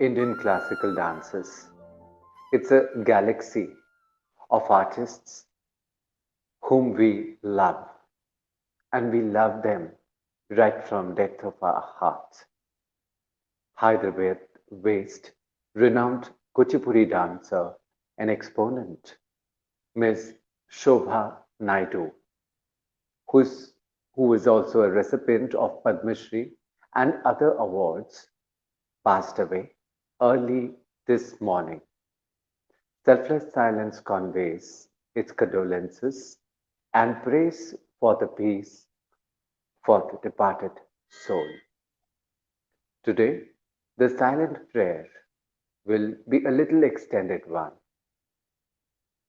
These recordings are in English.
Indian classical dances. It's a galaxy of artists whom we love, and we love them right from depth of our hearts. Hyderabad based renowned Kuchipudi dancer and exponent, Ms. Shobha Naidu, who's, who is also a recipient of Padma Shri and other awards, passed away early this morning. Selfless silence conveys its condolences and prays for the peace for the departed soul. Today, the silent prayer will be a little extended one.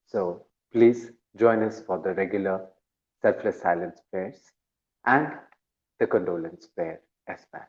So please join us for the regular selfless silence prayers and the condolence prayer as well.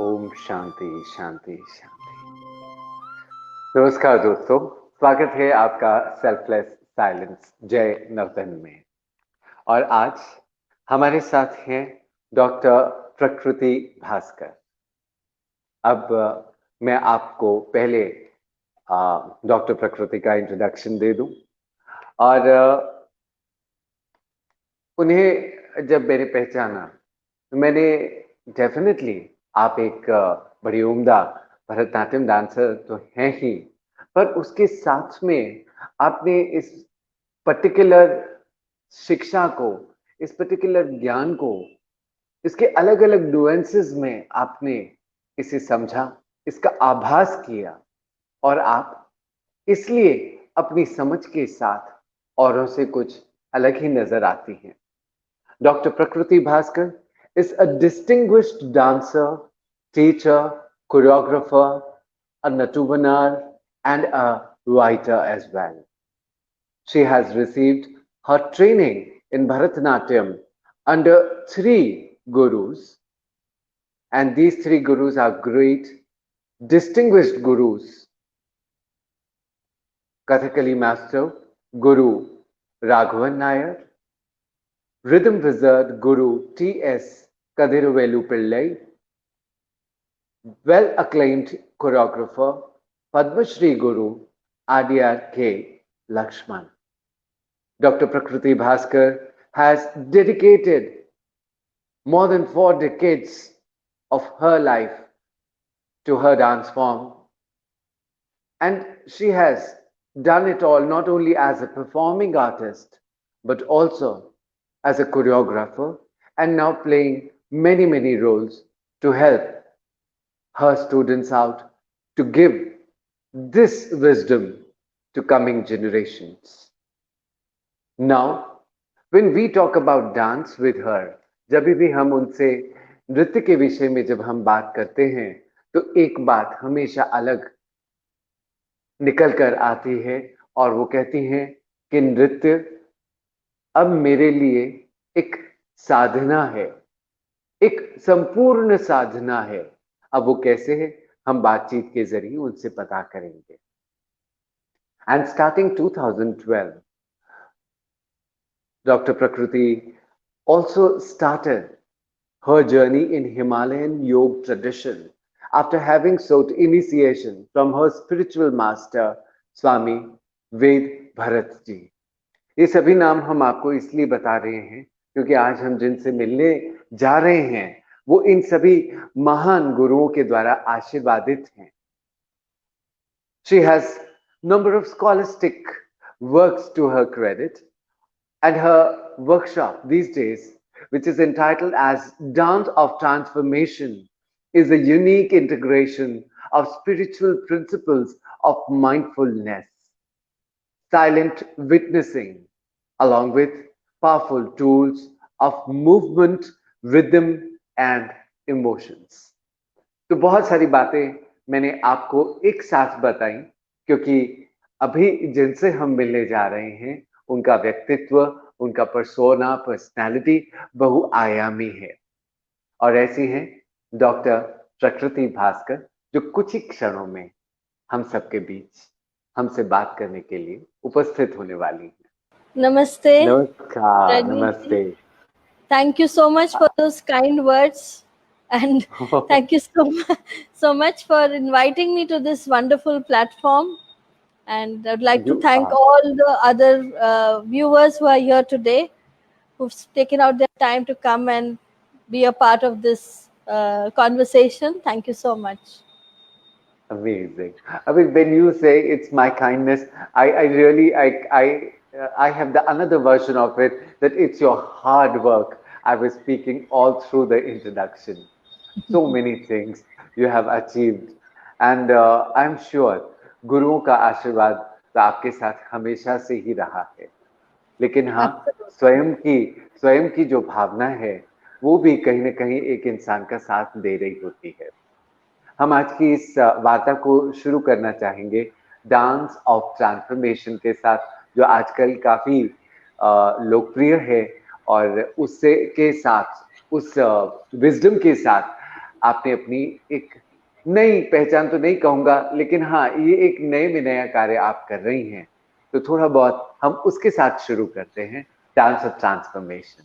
Om Shanti शांति शांति। नमस्कार दोस्तों, स्वागत है आपका selfless silence जय नर्तन में। और आज हमारे साथ हैं डॉक्टर प्रकृति भास्कर। अब मैं आपको पहले डॉक्टर प्रकृति का इंट्रोडक्शन दे दूं, और उन्हें जब मैंने पहचाना तो मैंने डेफिनेटली, आप एक बड़ी उम्दा भरतनाट्यम डांसर तो हैं ही, पर उसके साथ में आपने इस पर्टिकुलर शिक्षा को, इस पर्टिकुलर ज्ञान को, इसके अलग अलग नुएंसेस में आपने इसे समझा, इसका आभास किया, और आप इसलिए अपनी समझ के साथ औरों से कुछ अलग ही नजर आती हैं। डॉक्टर प्रकृति Bhaskar is a distinguished dancer, teacher, choreographer, a natuvanar, and a writer as well. She has received her training in Bharatanatyam under three gurus, and these three gurus are great, distinguished gurus. Kathakali master Guru Raghavan Nair, rhythm wizard Guru T.S. Kadiruvelu Pillai, well acclaimed choreographer Padma Shri Guru Adyar K. Lakshman. Dr. Prakriti Bhaskar has dedicated more than 4 decades of her life to her dance form, and she has done it all not only as a performing artist but also as a choreographer, and now playing many roles to help her students out, to give this wisdom to coming generations. Now, when we talk about dance with her, जब भी हम उनसे नृत्य के विषय में जब हम बात करते हैं, तो एक बात हमेशा अलग निकल कर आती है, और वो कहती हैं कि नृत्य अब मेरे लिए एक साधना है, एक संपूर्ण साधना है। अब वो कैसे है, हम बातचीत के जरिए उनसे पता करेंगे। And starting 2012, Dr. Prakriti also started her journey in Himalayan yoga tradition after having sought initiation from her spiritual master Swami Ved Bharat ji. ये सभी नाम हम आपको इसलिए बता रहे हैं क्योंकि आज हम जिनसे मिलने जा रहे हैं वो इन सभी महान गुरुओं के द्वारा आशीर्वादित हैं। She has number of scholastic works to her credit, and her workshop these days, which is entitled as Dance of Transformation, is a unique integration of spiritual principles of mindfulness, silent witnessing, along with powerful tools of movement, rhythm and emotions. तो बहुत सारी बातें मैंने आपको एक साथ बताई क्योंकि अभी जिनसे हम मिलने जा रहे हैं उनका व्यक्तित्व, उनका पर्सोना, पर्सनालिटी बहुआयामी है, और ऐसी हैं डॉक्टर प्रकृति भास्कर जो कुछ ही क्षणों में हम सबके बीच हमसे बात करने के लिए उपस्थित होने वाली हैं। Namaste. नमस्कार। Rajni. नमस्ते। Thank you so much for those kind words, and thank you so much for inviting me to this wonderful platform. And I'd like to You thank are. all the other viewers who are here today, who've taken out their time to come and be a part of this conversation. Thank you so much. Amazing. I mean, when you say it's my kindness, I really, I have the another version of it, that it's your hard work. I was speaking all through the introduction. So many things you have achieved, and I'm sure गुरुओं का आशीर्वाद तो आपके साथ हमेशा से ही रहा है, लेकिन हाँ, स्वयं की जो भावना है वो भी कहीं न कहीं एक इंसान का साथ दे रही होती है। हम आज की इस वार्ता को शुरू करना चाहेंगे डांस ऑफ ट्रांसफॉर्मेशन के साथ, जो आजकल काफी लोकप्रिय है, और उससे के साथ, उस विजडम के साथ आपने अपनी एक नई पहचान तो नहीं कहूंगा, लेकिन हाँ, ये एक नए में नया कार्य आप कर रही हैं, तो थोड़ा बहुत हम उसके साथ शुरू करते हैं, dance of transformation.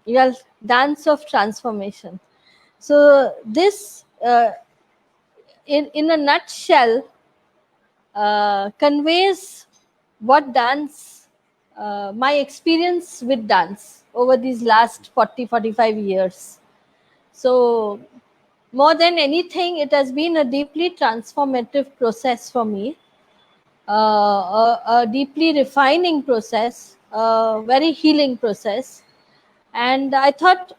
Well, dance of transformation. So this, in a nutshell, conveys what dance, my experience with dance over these last 40-45 years. So more than anything, it has been a deeply transformative process for me, a deeply refining process, a very healing process. And I thought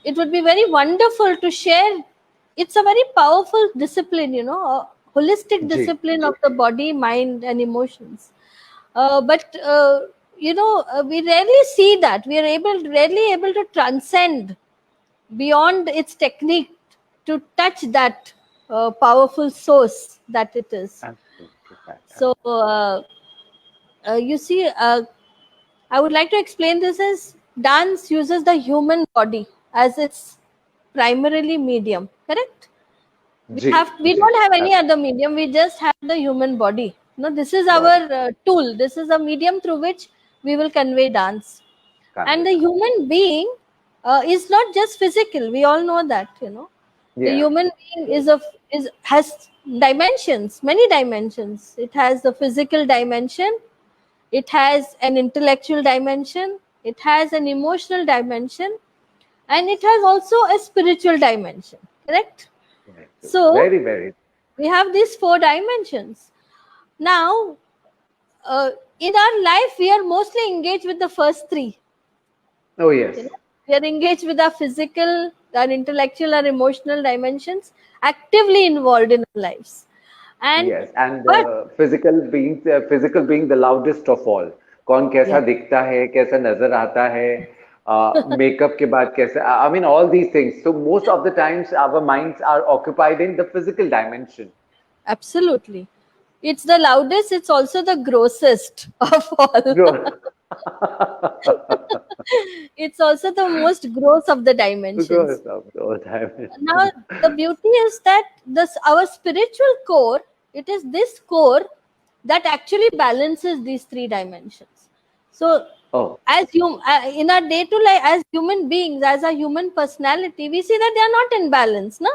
it would be very wonderful to share it's a very powerful discipline, a holistic जी discipline of the body, mind, and emotions. But we rarely see that. We are rarely able to transcend beyond its technique to touch that powerful source that it is. absolutely correct. So, you see, I would like to explain this as dance uses the human body as its primarily medium, correct? जी We जी don't have any other medium, we just have the human body. This is our body tool, this is a medium through which we will convey dance. And the convey human being is not just physical, we all know that, the या human being has dimensions, many dimensions. It has the physical dimension, it has an intellectual dimension, it has an emotional dimension, and it has also a spiritual dimension, correct? So very very we have these four dimensions. Now, in our life, we are mostly engaged with the first three. Oh yes We are engaged with our physical, our intellectual, our emotional dimensions, actively involved in our lives. And Yes, and but physical being the loudest of all. कौन कैसा yeah, दिखता है, कैसा नजर आता है, makeup के बाद कैसे, I mean all these things. So most of the times our minds are occupied in the physical dimension. absolutely. It's the loudest, it's also the grossest of all. Gross. It's also the most gross of the dimensions. Gross of all dimension. Now, the beauty is that our spiritual core, it is this core that actually balances these three dimensions. So, Oh, as in our day to life, as human beings, as a human personality, we see that they are not in balance, ना?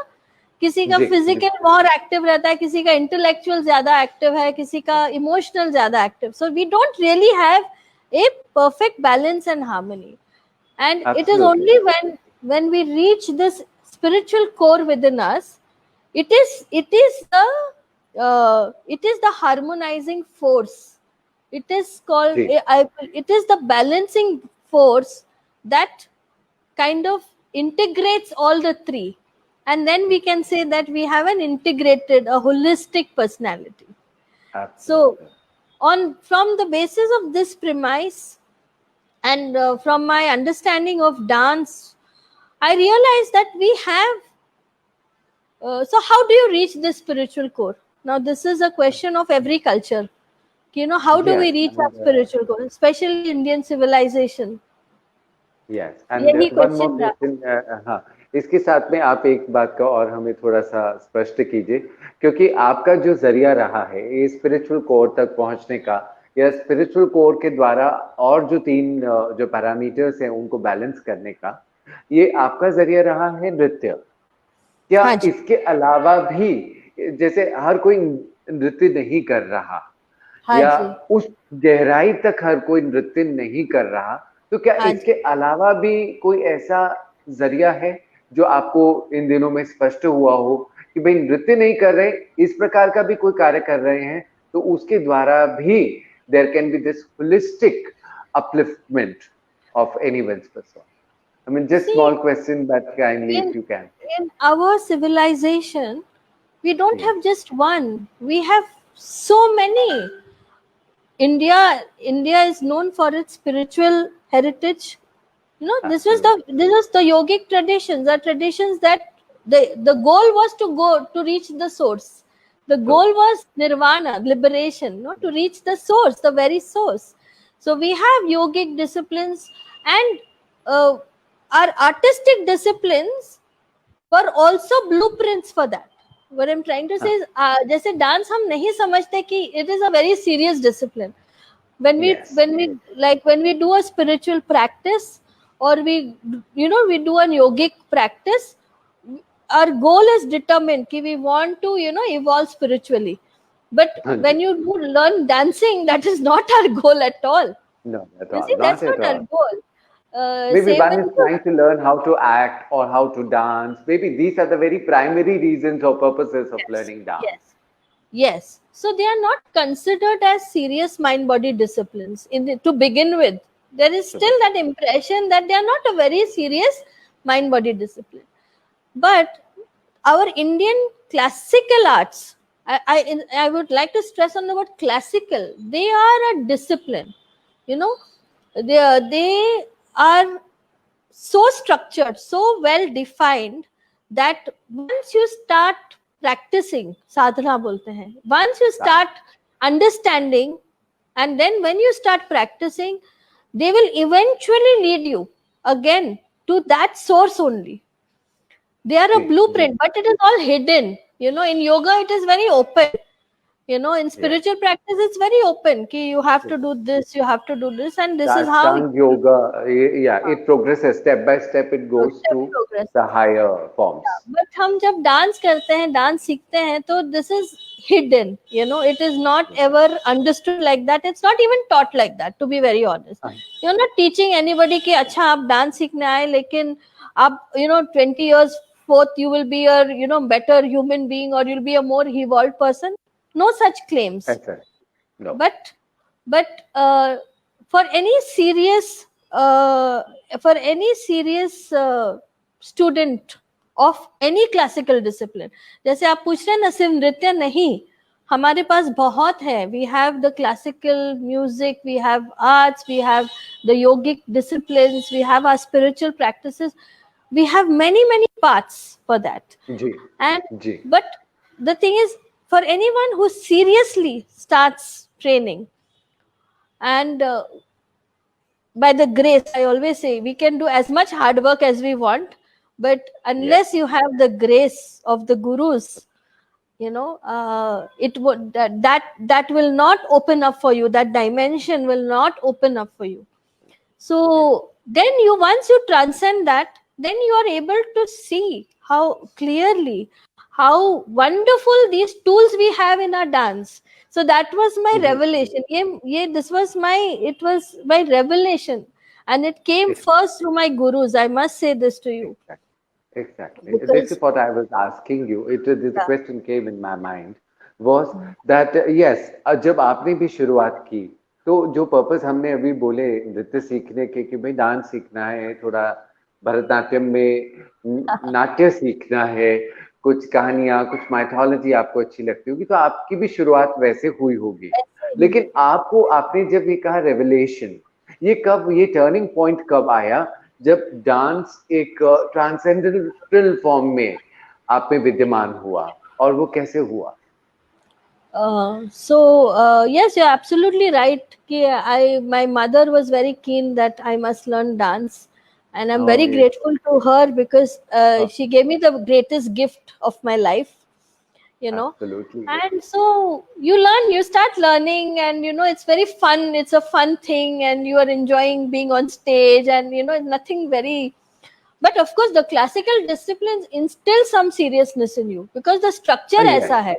किसी का जी, जी, physical more active रहता है, किसी का intellectual ज़्यादा active है, किसी का emotional ज़्यादा active. So we don't really have a perfect balance and harmony. And it is absolutely. only when we reach this spiritual core within us, it is the harmonizing force. It is called जी, it is the balancing force that kind of integrates all the three, and then we can say that we have an integrated, a holistic personality. So absolutely. on from the basis of this premise, and from my understanding of dance, I realized that we have so how do you reach this spiritual core? Now this is a question of every culture. How do we Yes, reach our and spiritual core, especially Indian civilization? Yes and यही one more question रहा. Question हाँ इसके साथ में आप एक बात का और हमें थोड़ा सा स्पष्ट कीजिए क्योंकि आपका जो जरिया रहा है ये स्पिरिचुअल कोर तक पहुंचने का या स्पिरिचुअल कोर के द्वारा और जो तीन जो पैरामीटर्स हैं उनको बैलेंस करने का ये आपका जरिया रहा है नृत्य क्या हाँ जी. इसके अलावा भी जैसे हर कोई नृत्य नहीं कर रहा हाँ या जी. उस गहराई तक हर कोई नृत्य नहीं कर रहा तो क्या हाँ इसके जी. अलावा भी कोई ऐसा जरिया है जो आपको इन दिनों में स्पष्ट हुआ हो कि भाई नृत्य नहीं कर रहे इस प्रकार का भी कोई कार्य कर रहे हैं तो उसके द्वारा भी there can be this holistic upliftment of anyone's person. I mean, just See, small question, but kindly in if you can. in our civilization, we don't Yes, have just one. We have so many. India is known for its spiritual heritage. absolutely. This was the yogic traditions, the traditions that the goal was to reach the source. The So, goal was nirvana, liberation, to reach the source, the very source. So we have yogic disciplines, and our artistic disciplines were also blueprints for that. What I'm trying to say is, जैसे dance हम नहीं समझते कि it is a very serious discipline. yes, When we do a spiritual practice, or we do a yogic practice, our goal is determined कि we want to evolve spiritually. But हाँ जी. when you do learn dancing, that is not our goal at all. No, at You all, see, that's not at not our all. goal. Maybe Same one with is trying to learn how to act or how to dance. Maybe these are the very primary reasons or purposes of yes, learning dance. yes, yes. So they are not considered as serious mind-body disciplines to begin with. There is So, still that impression that they are not a very serious mind-body discipline. But our Indian classical arts, I would like to stress on the word classical. They are a discipline. You know, they are so structured, so well defined that once you start practicing, sadhana bolte hain, once you start understanding, and then when you start practicing, they will eventually lead you again to that source only. They are a ji, blueprint, but it is all hidden. In yoga, it is very open. In yeah. spiritual practice, it's very open. Ki you have to do this, you have to do this, and this is how Ashtanga yoga, yeah, it progresses step by step. It goes step to progress. the higher forms. But हम जब dance करते हैं, dance सीखते हैं, तो this is hidden. It is not ever understood like that. It's not even taught like that, to be very honest. You're not teaching anybody कि अच्छा आप डांस सीखने आए, लेकिन आप 20 years forth you will be a better human being, or you'll be a more evolved person. No such claims. ऐसा है. No. But for any serious student of any classical discipline, जैसे आप पूछ रहे हैं ना, सिर्फ नृत्य नहीं, हमारे पास बहुत है. We have the classical music, we have arts, we have the yogic disciplines, we have our spiritual practices, we have many paths for that. Ji, And ji. but the thing is, for anyone who seriously starts training, and by the grace, I always say, we can do as much hard work as we want, but unless you have the grace of the gurus, it would that will not open up for you. That dimension will not open up for you. So then once you transcend that, then you are able to see how clearly, how wonderful these tools we have in our dance. So that was my revelation. It was my revelation, and it came first through my gurus. I must say this to you. Exactly. This is what I was asking you. The question came in my mind was that yes, जब आपने भी शुरुआत की, तो जो purpose हमने अभी बोले नृत्य सीखने के कि भाई डांस सीखना है, थोड़ा भरतनाट्यम में नाट्य सीखना है, कुछ कहानियां, कुछ माइथोलॉजी आपको अच्छी लगती होगी, तो आपकी भी शुरुआत वैसे हुई होगी. लेकिन आपने जब ये कहा रेवलेशन, ये टर्निंग पॉइंट कब आया जब डांस एक ट्रांसेंडेंटल फॉर्म में आप में विद्यमान हुआ, और वो कैसे हुआ? Yes, you're absolutely right. My mother was very keen that I must learn dance, and I'm very grateful to her because she gave me the greatest gift of my life. Absolutely. And so you start learning, and it's very fun. It's a fun thing, and you are enjoying being on stage, and nothing very. But of course, the classical disciplines instill some seriousness in you because the structure ऐसा है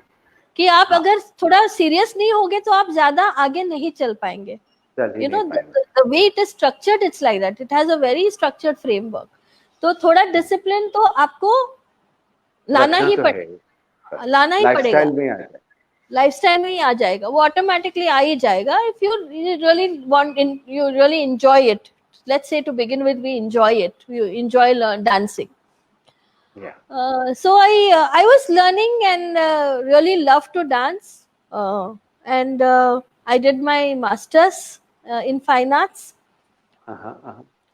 कि आप अगर थोड़ा serious नहीं होगे तो आप ज्यादा आगे नहीं चल पाएंगे. The way it is structured, it's like that. It has a very structured framework. तो थोड़ा डिसिप्लिन तो आपको लाना ही पड़ेगा. लाइफस्टाइल में ही आ जाएगा, वो ऑटोमेटिकली आ ही जाएगा. If you really enjoy it, let's say to begin with, we enjoy it, we enjoy dancing. So I was learning and really loved to dance, and I did my masters in fine arts,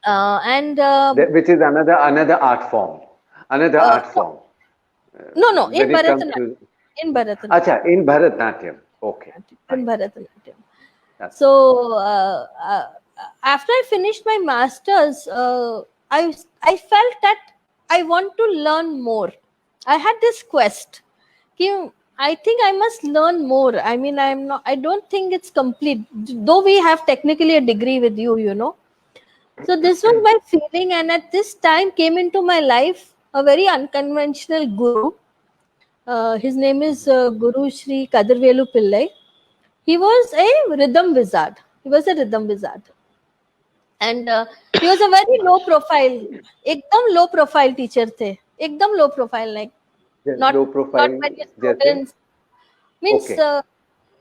and which is another art form, no, in Bharatanatyam. Acha, in Bharatanatyam. Okay. In Bharatanatyam. So after I finished my masters, I felt that I want to learn more. I had this quest. I think I must learn more. I mean, I don't think it's complete, though we have technically a degree with you. So this was my feeling, and at this time came into my life a very unconventional guru. His name is Guru Shri Kadirvelu Pillai. He was a rhythm wizard. And he was a very low profile, ekdam low profile teacher the. Ekdam low profile, like not many students. Means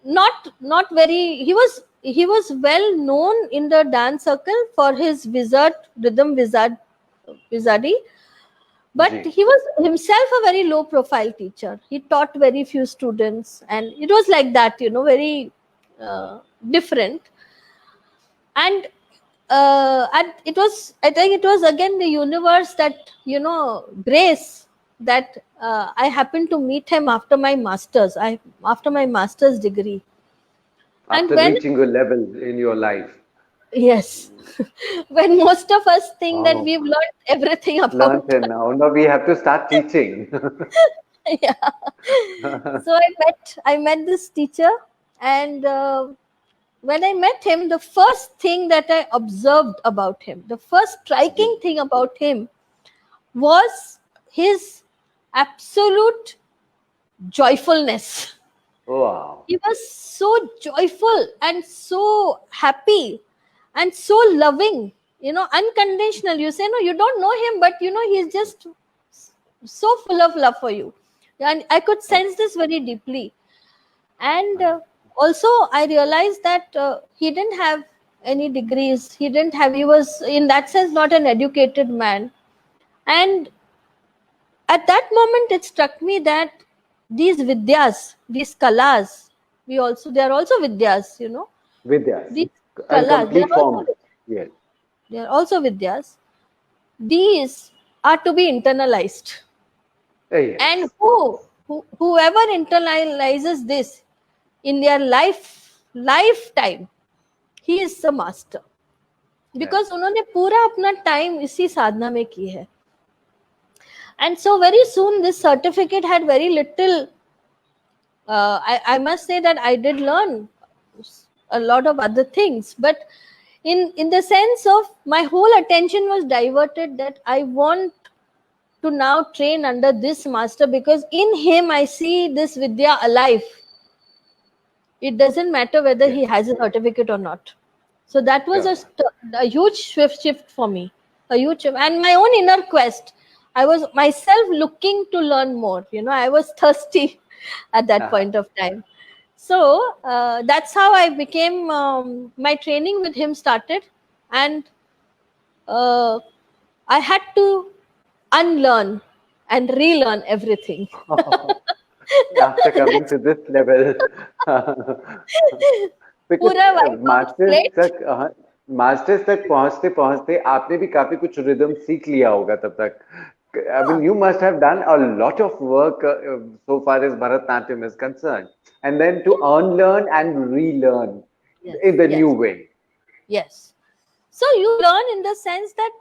not very. He was well known in the dance circle for his wizardry, But जी, he was himself a very low profile teacher. He taught very few students, and it was like that, very different. And it was, I think it was again the universe that, grace, that I happened to meet him after my master's degree. And after when, reaching a level in your life. yes, when most of us think that Oh, we've learned everything learned about, and now we have to start teaching. yeah. So I met this teacher, and when I met him, the first thing that I observed about him, the first जी, striking thing about him was his absolute joyfulness. wow. He was so joyful and so happy and so loving, unconditional. You say, no, you don't know him, but he's just so full of love for you. And I could sense this very deeply. And also, I realized that he didn't have any degrees. He was, in that sense, not an educated man. And at that moment, it struck me that these vidyas, these kalas, they are also vidyas, Vidyas, these in kalas, complete form. Yes. they are also vidyas. These are to be internalized. And Yes. whoever internalizes this in their lifetime, he is the master. Right. Because उन्होंने पूरा अपना time इसी साधना में की है. And so very soon this certificate had very little, I must say that I did learn a lot of other things, but in the sense of my whole attention was diverted that I want to now train under this master, because in him I see this vidya alive. It doesn't matter whether Yes. he has a certificate or not. So that was Sure. a huge shift for me, a huge shift. And my own inner quest. I was myself looking to learn more. I was thirsty at that Uh-huh. point of time. So that's how I became. My training with him started, and uh, I had to unlearn and relearn everything. After coming to this level, because पूरा wipe out masters slate. तक masters तक पहुंचते पहुंचते आपने भी काफी कुछ rhythm सीख लिया होगा तब तक. I mean, you must have done a lot of work so far as Bharatnatyam is concerned, and then to unlearn and relearn Yes, in the new yes, way. yes. So you learn in the sense that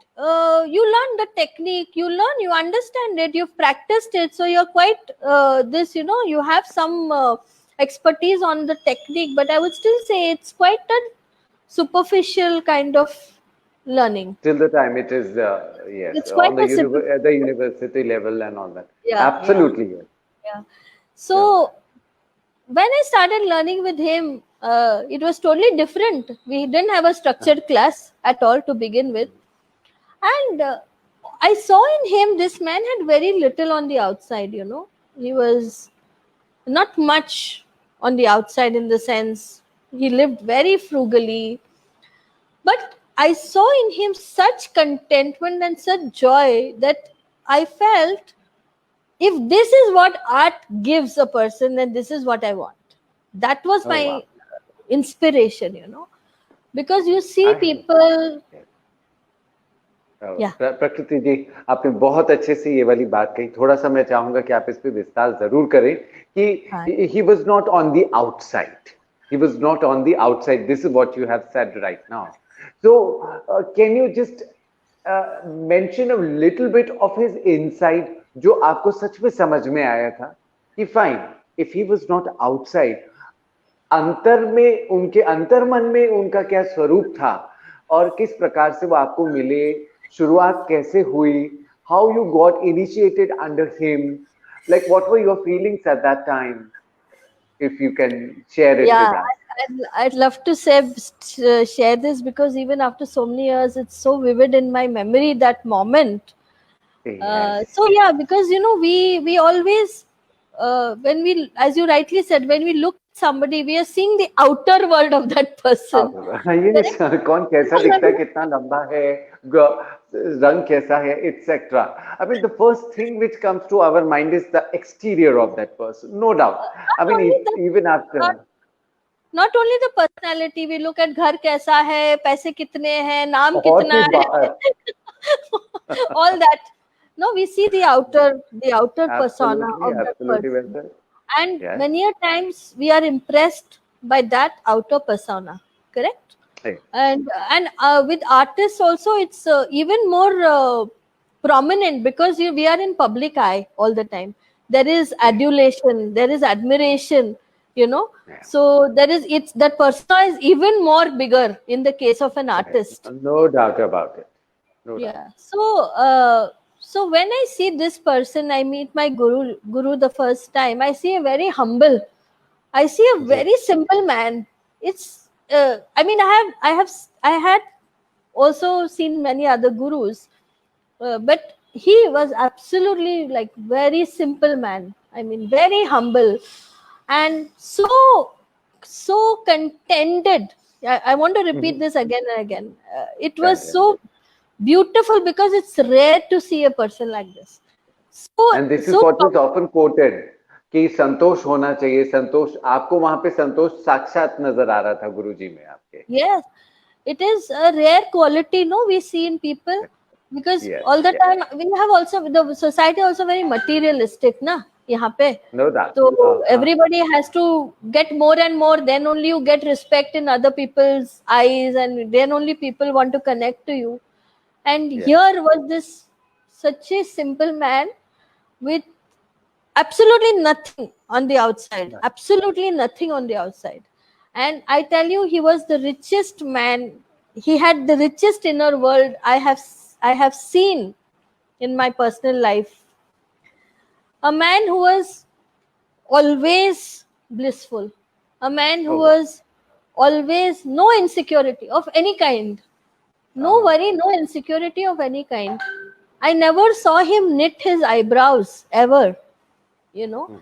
you learn the technique, you understand it, you've practiced it. So you're quite you have some expertise on the technique, but I would still say it's quite a superficial kind of learning. Till the time it is, yes, It's quite on the a simple, at the university level and all that. yeah. Absolutely, yes. Yeah. Yeah. So when I started learning with him, it was totally different. We didn't have a structured class at all to begin with. And I saw in him, this man had very little on the outside, He was not much on the outside, in the sense he lived very frugally. But I saw in him such contentment and such joy that I felt, if this is what art gives a person, then this is what I want. That was Oh wow. my inspiration, because you see I people. yes. Yeah. प्रकृति जी, आपने बहुत अच्छे से ये वाली बात कही. थोड़ा सा मैं चाहूंगा कि आप इस पे विस्तार जरूर करें Hi. कि he was not on the outside. He was not on the outside. This is what you have said right now. So, can you just mention a little bit of his inside, जो आपको सच में समझ में आया था कि fine, if he was not outside, अंतर में उनके अंतर्मन में उनका क्या स्वरूप था और किस प्रकार से वो आपको मिले, शुरुआत कैसे हुई, how you got initiated under him, like what were your feelings at that time, if you can share it Yeah, with us. I'd love to share this, because even after so many years, it's so vivid in my memory, that moment. Yes. So yeah, because we always, when we, as you rightly said, when we look somebody, we are seeing the outer world of that person. ये कौन कैसा दिखता है, कितना लंबा है, रंग कैसा है, etc. I mean, the first thing which comes to our mind is the exterior of that person, no doubt. I Not mean, only the, even after. not only the personality, we look at घर कैसा है, पैसे कितने हैं, नाम बहुत कितना ही है, बाहर. all that. No, we see the outer persona Absolutely, of that absolutely well person. said. And Yes. many a times we are impressed by that outer persona, correct? Right. And with artists also, it's even more prominent because we are in public eye all the time. There is adulation, there is admiration, you know. Yeah. So there is, it's that persona is even more bigger in the case of an artist. No doubt about it. No doubt. Yeah. So when I see this person, I meet my guru the first time, I see a very humble, I see a very simple man. It's I mean, I had also seen many other gurus, but he was absolutely like very simple man. I mean, very humble and so contented. I want to repeat this again and again. It was so beautiful because it's rare to see a person like this. And this is what is often quoted कि संतोष होना चाहिए, संतोष. आपको वहां पे संतोष साक्षात नजर आ रहा था गुरुजी में आपके. Yes, it is a rare quality, no, we see in people, because all the time we have also, the society also very materialistic, na, यहाँ पे. No doubt. So everybody has to get more and more, then only you get respect in other people's eyes, and then only people want to connect to you. And here was this such a simple man with absolutely nothing on the outside, absolutely nothing on the outside. And I tell you, he was the richest man. He had the richest inner world I have seen in my personal life. A man who was always blissful. A man who was always no insecurity of any kind. No worry, no insecurity of any kind. I never saw him knit his eyebrows ever, you know.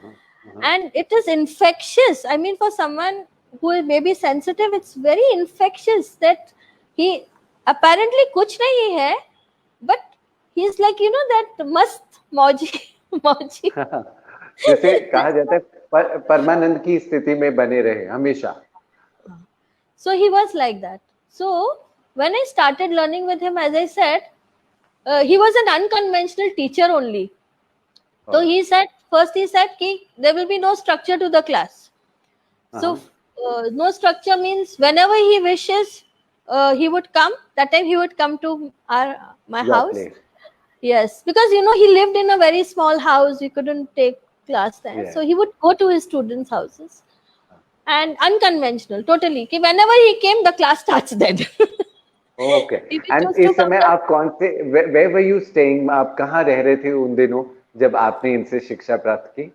And it is infectious. I mean, for someone who may be sensitive, it's very infectious that he apparently kuch nahi hai, but he's like, you know, that mast mauji. जैसे कहा जाता है परमानंद की स्थिति में बने रहे हमेशा. So he was like that. So when I started learning with him, as I said, he was an unconventional teacher only. So he said, first he said ki there will be no structure to the class. So no structure means whenever he wishes, he would come. That time he would come to my house. Place. Yes, because you know he lived in a very small house. We couldn't take class there, so he would go to his students' houses. And unconventional, totally. Ki whenever he came, the class starts then. Okay. And इस समय आप कौन से, where were you staying? आप कहाँ रह रहे थे उन दिनों जब आपने इनसे शिक्षा प्राप्त की?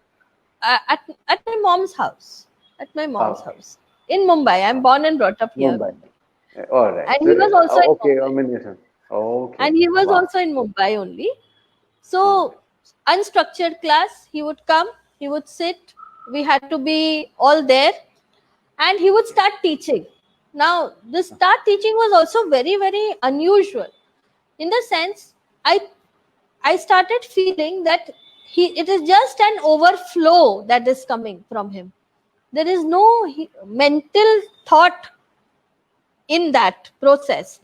At my mom's house. At my mom's house in Mumbai. I'm born and brought up here. Mumbai. All right. And he was also okay. Okay. And he was also in Mumbai only. So unstructured class. He would come. He would sit. We had to be all there, and he would start teaching. Now, the start teaching was also very, very unusual. In the sense, I started feeling that it is just an overflow that is coming from him. There is no mental thought in that process.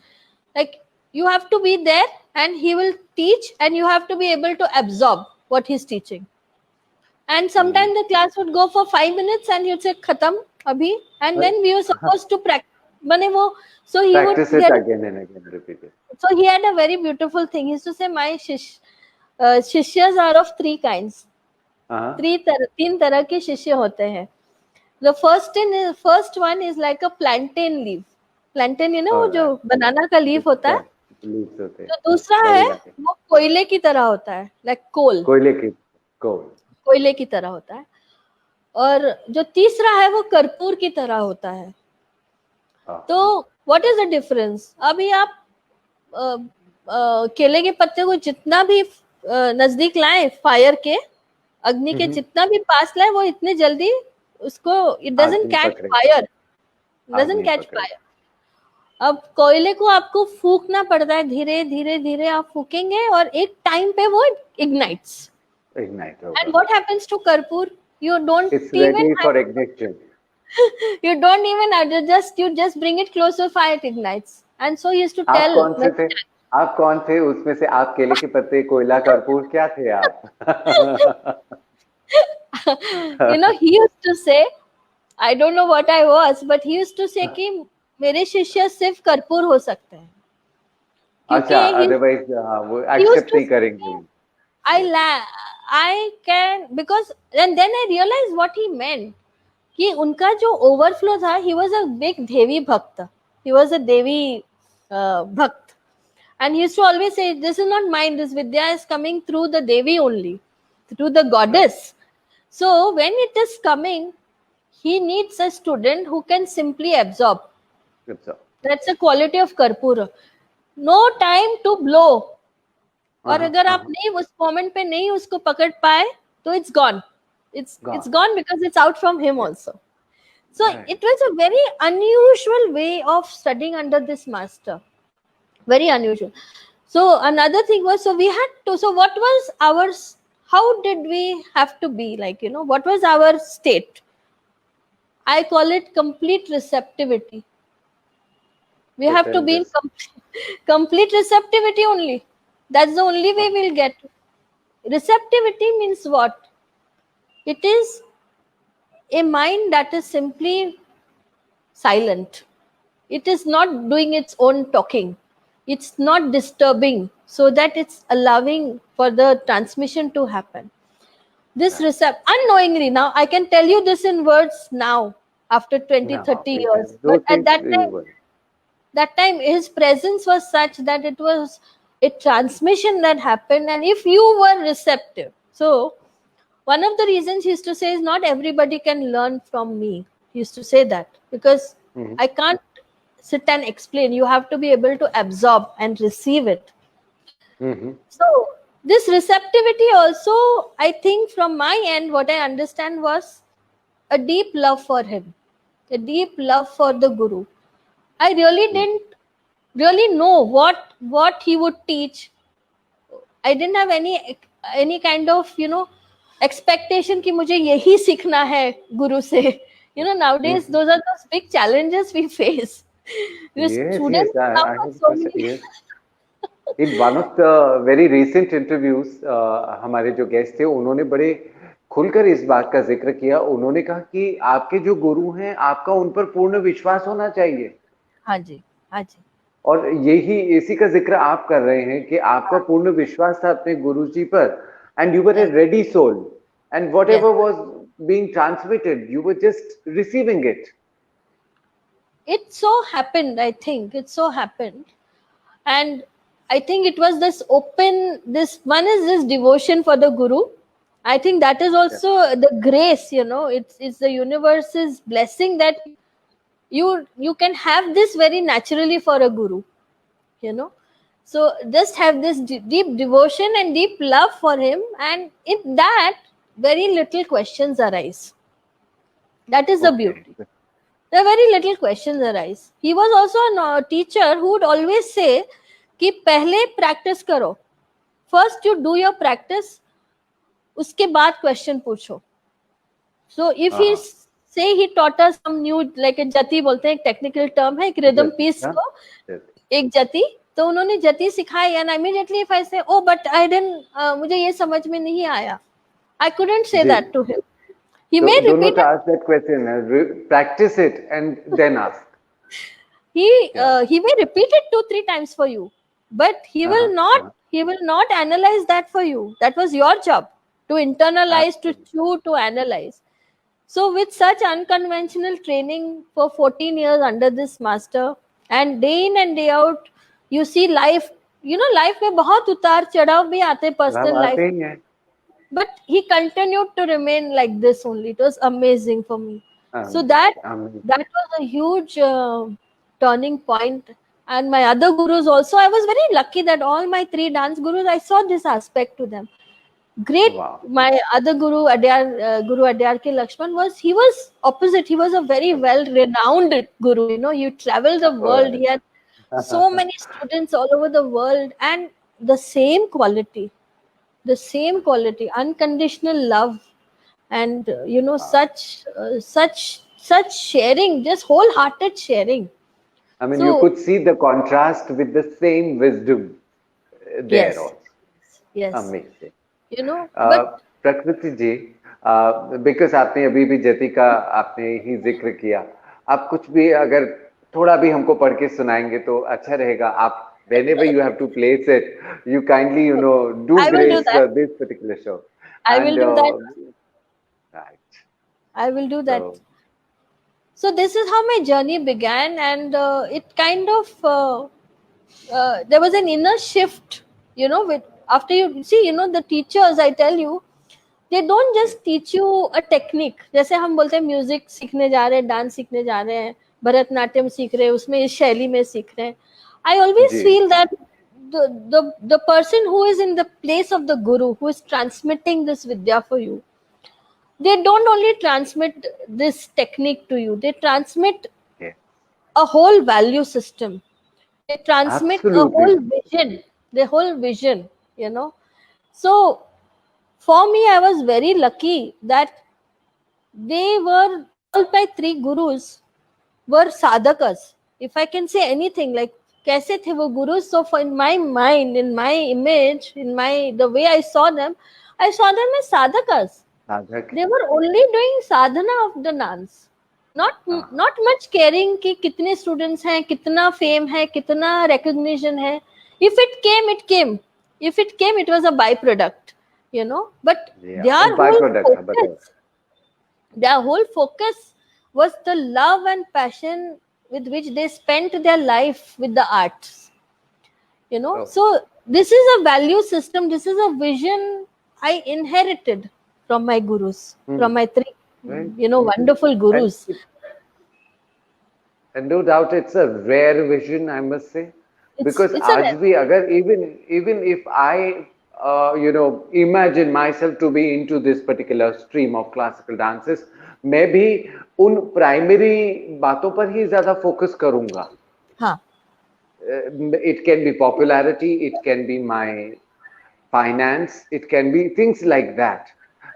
Like, you have to be there and he will teach, and you have to be able to absorb what he's teaching. And sometimes the class would go for 5 minutes and you'd say, Khatam, abhi. And then we were supposed to practice. So he practice it again and again, repeat it. So he had a very beautiful thing. He used to say, my shishyas are of 3 kinds. तीन तरह के शिष्य होते हैं. The first one is like a plantain leaf. Plantain, you know, जो banana का leaf होता है. तो दूसरा है वो कोयले की तरह होता है, like coal. कोयले की तरह होता है. और जो तीसरा है वो कर्पूर की तरह होता है. तो what is the difference? अभी आप केले के पत्ते को जितना भी नजदीक लाए, फायर के अग्नि के जितना भी पास लाए, वो इतने जल्दी उसको it आग doesn't नहीं catch पकड़े, fire, आग doesn't नहीं catch पकड़े. fire. अब कोयले को आपको फूकना पड़ता है, धीरे धीरे धीरे आप फूकेंगे और एक टाइम पे वो ignites. Ignite And होगा. what happens to कर्पूर? You don't It's even ready for have, ignition. you don't even adjust, you just bring it close to fire, it ignites. And so he used to आप tell कौन से many थे? आप कौन थे उसमें से? आप केले के पत्ते, कोयला, कर्पूर, क्या थे आप? he used to say, I don't know what I was, but he used to say कि मेरे शिष्य सिर्फ कर्पूर हो सकते हैं, क्योंकि अच्छा, अदरवाइज वो he used एक्सेप्ट to नहीं say करेंगे. I can, because and then I realized what he meant कि उनका जो ओवरफ्लो था, he was a big देवी भक्त, he was a देवी भक्त, and he used to always say, this is not mine, this vidya is coming through the devi only, through the goddess. So when it is coming, he needs a student who can simply absorb. That's a quality of कर्पूर. No time to blow. और अगर आप नहीं उस moment पे नहीं उसको पकड़ पाए तो it's gone. It's gone because it's out from him also. So it was a very unusual way of studying under this master. Very unusual. So another thing was, so we had to, so what was our, how did we have to be, like, what was our state? I call it complete receptivity. We have to be in complete receptivity only. That's the only way we'll get. Receptivity means what? It is a mind that is simply silent. It is not doing its own talking. It's not disturbing, so that it's allowing for the transmission to happen. This unknowingly, now I can tell you this in words now, after 20-30 years. But at that time his presence was such that it was a transmission that happened, and if you were receptive. So one of the reasons he used to say is, not everybody can learn from me. He used to say that because I can't sit and explain. You have to be able to absorb and receive it. So this receptivity also, I think from my end, what I understand was a deep love for him, a deep love for the Guru. I really didn't really know what he would teach. I didn't have any kind of expectation कि मुझे यही सीखना है गुरु से. Nowadays those are those big challenges we face. Yes, yes. In one of the very recent interviews, हमारे जो guest थे उन्होंने बड़े खुलकर इस बात का जिक्र किया. उन्होंने कहा कि आपके जो गुरु हैं, आपका उन पर पूर्ण विश्वास होना चाहिए. हाँ जी, हाँ जी. और यही इसी का जिक्र आप कर रहे हैं कि आपका पूर्ण विश्वास था अपने गुरु जी पर, and you were a ready soul, and whatever was being transmitted, you were just receiving it. It so happened, I think. It so happened. And I think it was this one is this devotion for the Guru. I think that is also the grace, it's the universe's blessing that you can have this very naturally for a Guru, So just have this deep devotion and deep love for him, and in that very little questions arise. That is the beauty. There are very little questions arise. He was also a teacher who would always say कि पहले practice करो. First you do your practice, उसके बाद question पूछो. So if he say he taught us some new, like a jati बोलते हैं, एक technical term है, एक rhythm piece को, एक jati, तो उन्होंने jati सिखाई, and immediately if I say, oh but I didn't, मुझे ये समझ में नहीं आया, I couldn't say that to him. He may repeat it. Ask that question, practice it and then ask. He may repeat it 2-3 times for you, but he will not analyze that for you. That was your job to internalize, to chew, to analyze. So with such unconventional training for 14 years under this master, and day in and day out, you see life. Life में बहुत उतार चढ़ाव भी आते personal life. But he continued to remain like this only. It was amazing for me. So that was a huge turning point. And my other gurus also, I was very lucky that all my 3 dance gurus, I saw this aspect to them. Great. Wow. My other guru, Guru Adyar K Lakshman, he was opposite. He was a very well renowned guru. You know, you travel the world. He had so many students all over the world, and the same quality, unconditional love, and such sharing, just wholehearted sharing. I mean, you So could see the contrast with the same wisdom there yes, also. yes, Amazing. but प्रकृति जी, because आपने अभी भी जति का आपने ही जिक्र किया, आप कुछ भी अगर थोड़ा भी हमको पढ़ के सुनाएंगे तो अच्छा रहेगा. आप whenever you have to place it, you kindly do I will do grace that. this particular show. I will And do that. right. I will do that. So So this is how my journey began, and it kind of there was an inner shift, with after you see, the teachers, I tell you, they don't just teach you a technique. जैसे हम बोलते हैं music सीखने जा रहे हैं, dance सीखने जा रहे हैं, भरतनाट्यम सीख रहे हैं, उसमें इस शैली में सीख रहे हैं. I always ji. feel that the person who is in the place of the guru, who is transmitting this vidya for you, they don't only transmit this technique to you, they transmit Yeah. a whole value system. They transmit a Absolutely. whole vision, the whole vision, you know. So for me, I was very lucky that they were, all my three gurus were sadhakas. If I can say anything, like kaise the wo gurus. So for in my mind, in my image, the way I saw them as sadhakas. साधक. They were only doing sadhana of the dance, not much caring कि कितने students हैं, कितना fame है, कितना recognition है. If it came, it came. If it came, it was a byproduct, But Yeah. their Byproduct, their whole focus was the love and passion with which they spent their life with the arts. Oh. So this is a value system. This is a vision I inherited from my gurus, from my three, Right. wonderful gurus. And no doubt it's a rare vision, I must say, because it's आज भी अगर even if I imagine myself to be into this particular stream of classical dances, मैं भी उन primary बातों पर ही ज़्यादा focus करूँगा. हाँ. It can be popularity, it can be my finance, it can be things like that.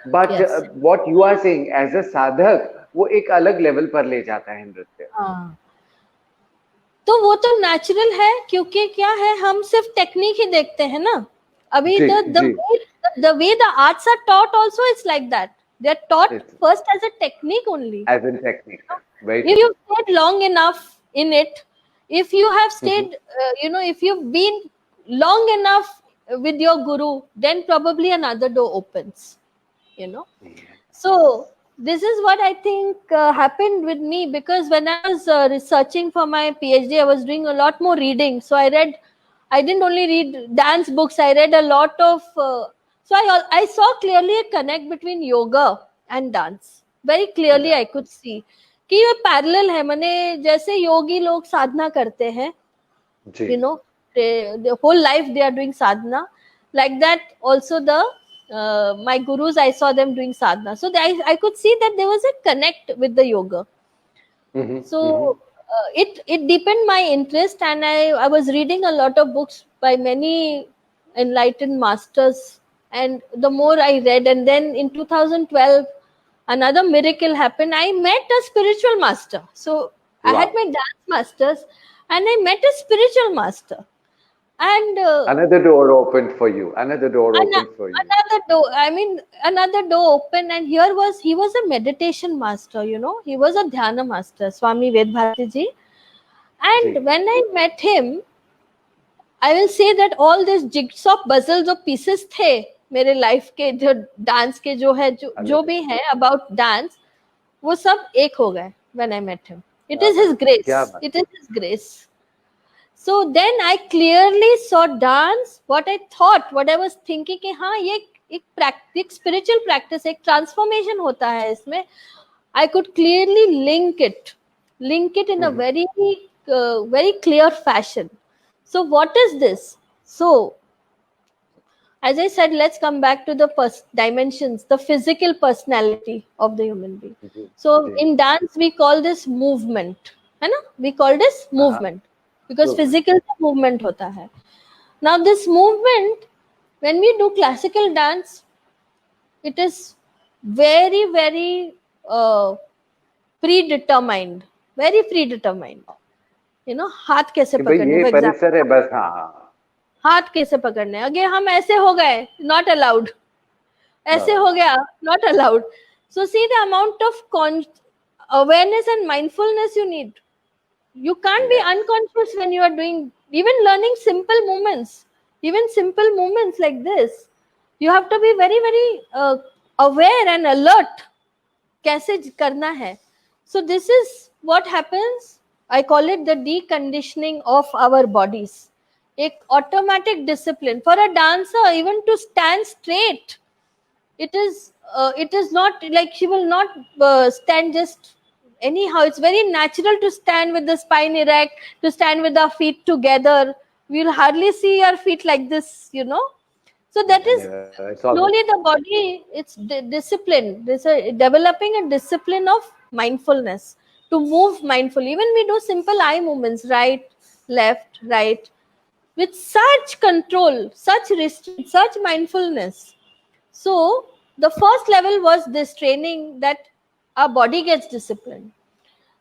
But Yes. What you are saying as a sadhak, वो एक अलग level पर ले जाता है नृत्य. हाँ. तो वो तो नेचुरल है, क्योंकि क्या है, हम सिर्फ टेक्निक ही देखते हैं ना. अभी the way the arts are taught also, it's like that. They're taught first as a technique only. As in technique. Right. If you've stayed long enough in it, if you have stayed, if you've been long enough with your guru, then probably another door opens, Yeah. So this is what I think happened with me, because when I was researching for my PhD, I was doing a lot more reading. So I didn't only read dance books, I read a lot of, so I saw clearly a connect between yoga and dance. Very clearly I could see कि ये parallel है. माने जैसे योगी लोग साधना करते हैं, the whole life they are doing sadhana, like that also my gurus, I saw them doing sadhana. So I could see that there was a connect with the yoga. So it deepened my interest, and I was reading a lot of books by many enlightened masters, and the more I read, and then in 2012 another miracle happened. I met a spiritual master. So I had my dance masters, and I met a spiritual master, and another door opened for you. Another door opened for you. Another door opened, and he was a meditation master. He was a dhyana master, Swami Vedbharati ji. And when I met him, I will say that all these jigsaw puzzles of pieces थे मेरे life के, जो dance के जो है, जो भी है about dance, वो सब एक हो गए when I met him. It is his grace. It is his grace. So then I clearly saw dance, what I was thinking कि हाँ ये एक spiritual practice, एक transformation होता है इसमें. I could clearly link it in a very very clear fashion. So what is this? So as I said, let's come back to the dimensions, the physical personality of the human being. Ji So ji in dance, we call this movement, है ना? We call this हाँ movement because movement physical movement होता है. Now this movement, when we do classical dance, it is very, very predetermined, very predetermined. You know, हाथ कैसे कि भाई पकड़ने, ये for example, परिसर है बस हाँ हाथ कैसे पकड़ने. अगर हम ऐसे हो गए, not allowed. ऐसे हो गया, not allowed. So see the amount of awareness and mindfulness you need. You can't be yes unconscious when you are doing, even learning simple movements, even simple movements like this. You have to be very, very aware and alert. कैसे करना है. So this is what happens. I call it the deconditioning of our bodies. एक automatic discipline for a dancer, even to stand straight. It is not like she will not stand just anyhow. It's very natural to stand with the spine erect, to stand with our feet together. We'll hardly see our feet like this, you know. So that is it's all slowly the body, it's discipline. There's a developing a discipline of mindfulness to move mindfully. Even we do simple eye movements, right, left, right, with such control, such restraint, such mindfulness. So the first level was this training that our body gets disciplined.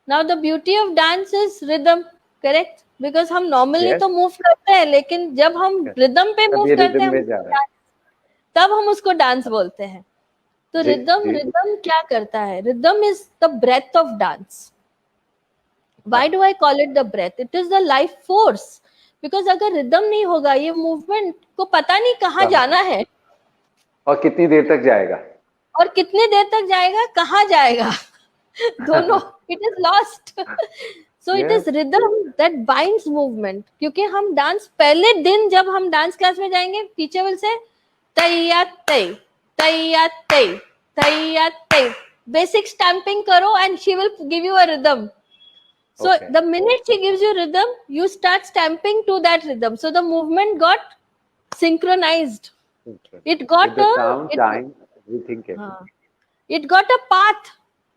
Now the beauty of dance is rhythm, correct? Because हम normally yes तो move करते हैं, लेकिन जब हम rhythm पे अब move ये करते रिदम हैं, में जा रहा है तब हम उसको डांस बोलते हैं. तो जी रिदम जी रिदम क्या करता है? Rhythm is the breath of dance. Why do I call it the breath? It is the life force. Because अगर रिदम नहीं होगा, ये मूवमेंट को पता नहीं कहाँ जाना है और कितनी देर तक जाएगा और कितने देर तक जाएगा, कहाँ जाएगा. दोनों, it is lost. So it is yes rhythm that binds movement. क्योंकि हम डांस, पहले दिन जब हम डांस क्लास में जाएंगे, टीचर विल से तैया तै तैया तै तैया तै, बेसिक स्टैम्पिंग करो and she will give you a rhythm. So okay the minute she gives you rhythm, you start stamping to that rhythm. So the movement got synchronized. It with got the a sound time everything came uh, it got a path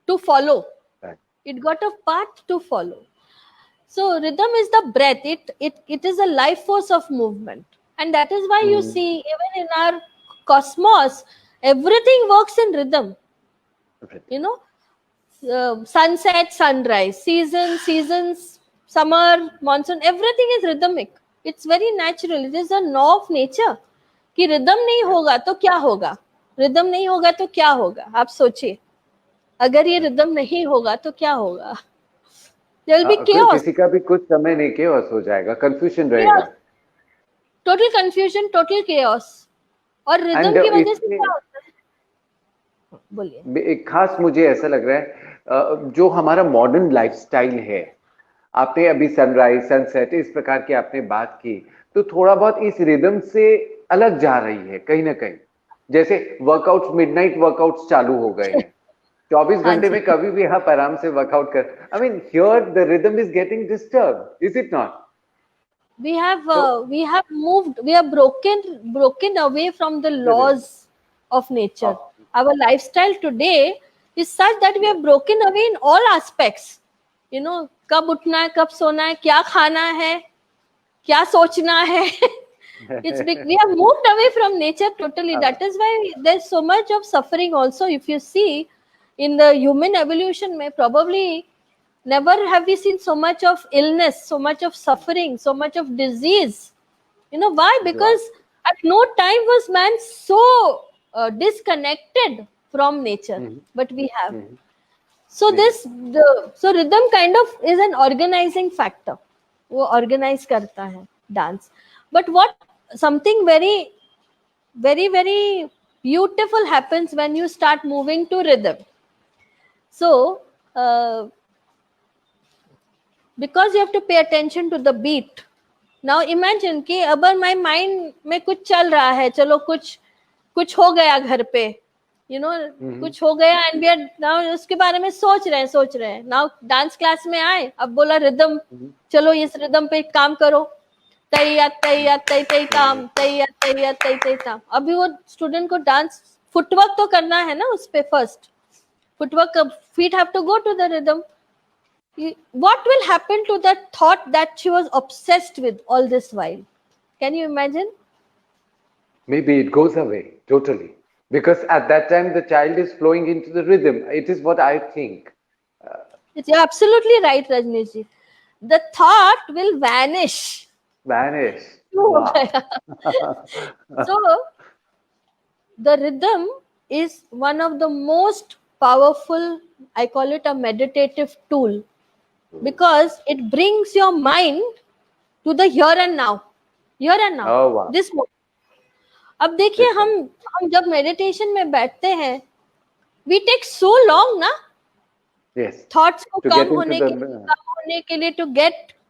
to follow. right It got a path to follow. So rhythm is the breath. It is a life force of movement, and that is why you Hmm. see even in our cosmos, everything works in rhythm. Everything. You know, sunset, sunrise, seasons, summer, monsoon, everything is rhythmic. It's very natural. It is a law of nature. कि rhythm नहीं होगा तो क्या होगा, rhythm नहीं होगा तो क्या होगा. आप सोचिए, अगर ये रिदम नहीं होगा तो क्या होगा. There will be chaos, किसी का भी कुछ समय नहीं chaos हो जाएगा कंफ्यूजन रहेगा total confusion, total chaos. और एंड रिदम की वजह से इसमें क्या होता है, बोलिए. एक खास मुझे ऐसा लग रहा है जो हमारा मॉडर्न लाइफस्टाइल है आपने अभी सनराइज सनसेट इस प्रकार की आपने बात की तो थोड़ा बहुत इस रिदम से अलग जा रही है कहीं ना कहीं जैसे वर्कआउट्स मिडनाइट वर्कआउट्स चालू हो गए हैं 24 हाँ घंटे जी. में कभी भी आप आराम से वर्कआउट कर I mean here the rhythm is getting disturb is it not we have तो we have moved, we have broken away from the laws of nature. Our lifestyle today is such that we have broken away in all aspects. You know, कब उठना है, कब सोना है, क्या खाना है, क्या सोचना है. It's big. We have moved away from nature totally. That is why there's so much of suffering also. If you see in the human evolution, may probably never have we seen so much of illness, so much of suffering, so much of disease. You know why? Because at no time was man so disconnected from nature, but we have. So so rhythm kind of is an organizing factor. वो organize करता है dance. But what something very, very, very beautiful happens when you start moving to rhythm. So because you have to pay attention to the beat. Now imagine कि अगर my mind में कुछ चल रहा है, चलो कुछ हो गया घर पे, you know, कुछ हो गया and we are now उसके बारे में सोच रहे हैं. Now डांस क्लास में आए, अब बोला रिदम, चलो इस रिदम पे काम करो. तैया तैया तै तै ताम, तैया तैया तै तै ताम। अभी वो स्टूडेंट को डांस फुटवर्क तो करना है ना उस पे, first footwork, feet have to go to the rhythm. What will happen to that thought that she was obsessed with all this while? Can you imagine? Maybe it goes away totally. Because at that time, the child is flowing into the rhythm. It is what I think. You're absolutely right, Rajneesh ji. The thought will vanish. Vanish. Oh, Wow. So, the rhythm is one of the most powerful, I call it a meditative tool, because it brings your mind to the here and now. Here and now. Oh, wow. This moment. अब देखिए हम जब meditation में बैठते हैं, we take so long ना, Yes. thoughts को To come get into होने the- के लिए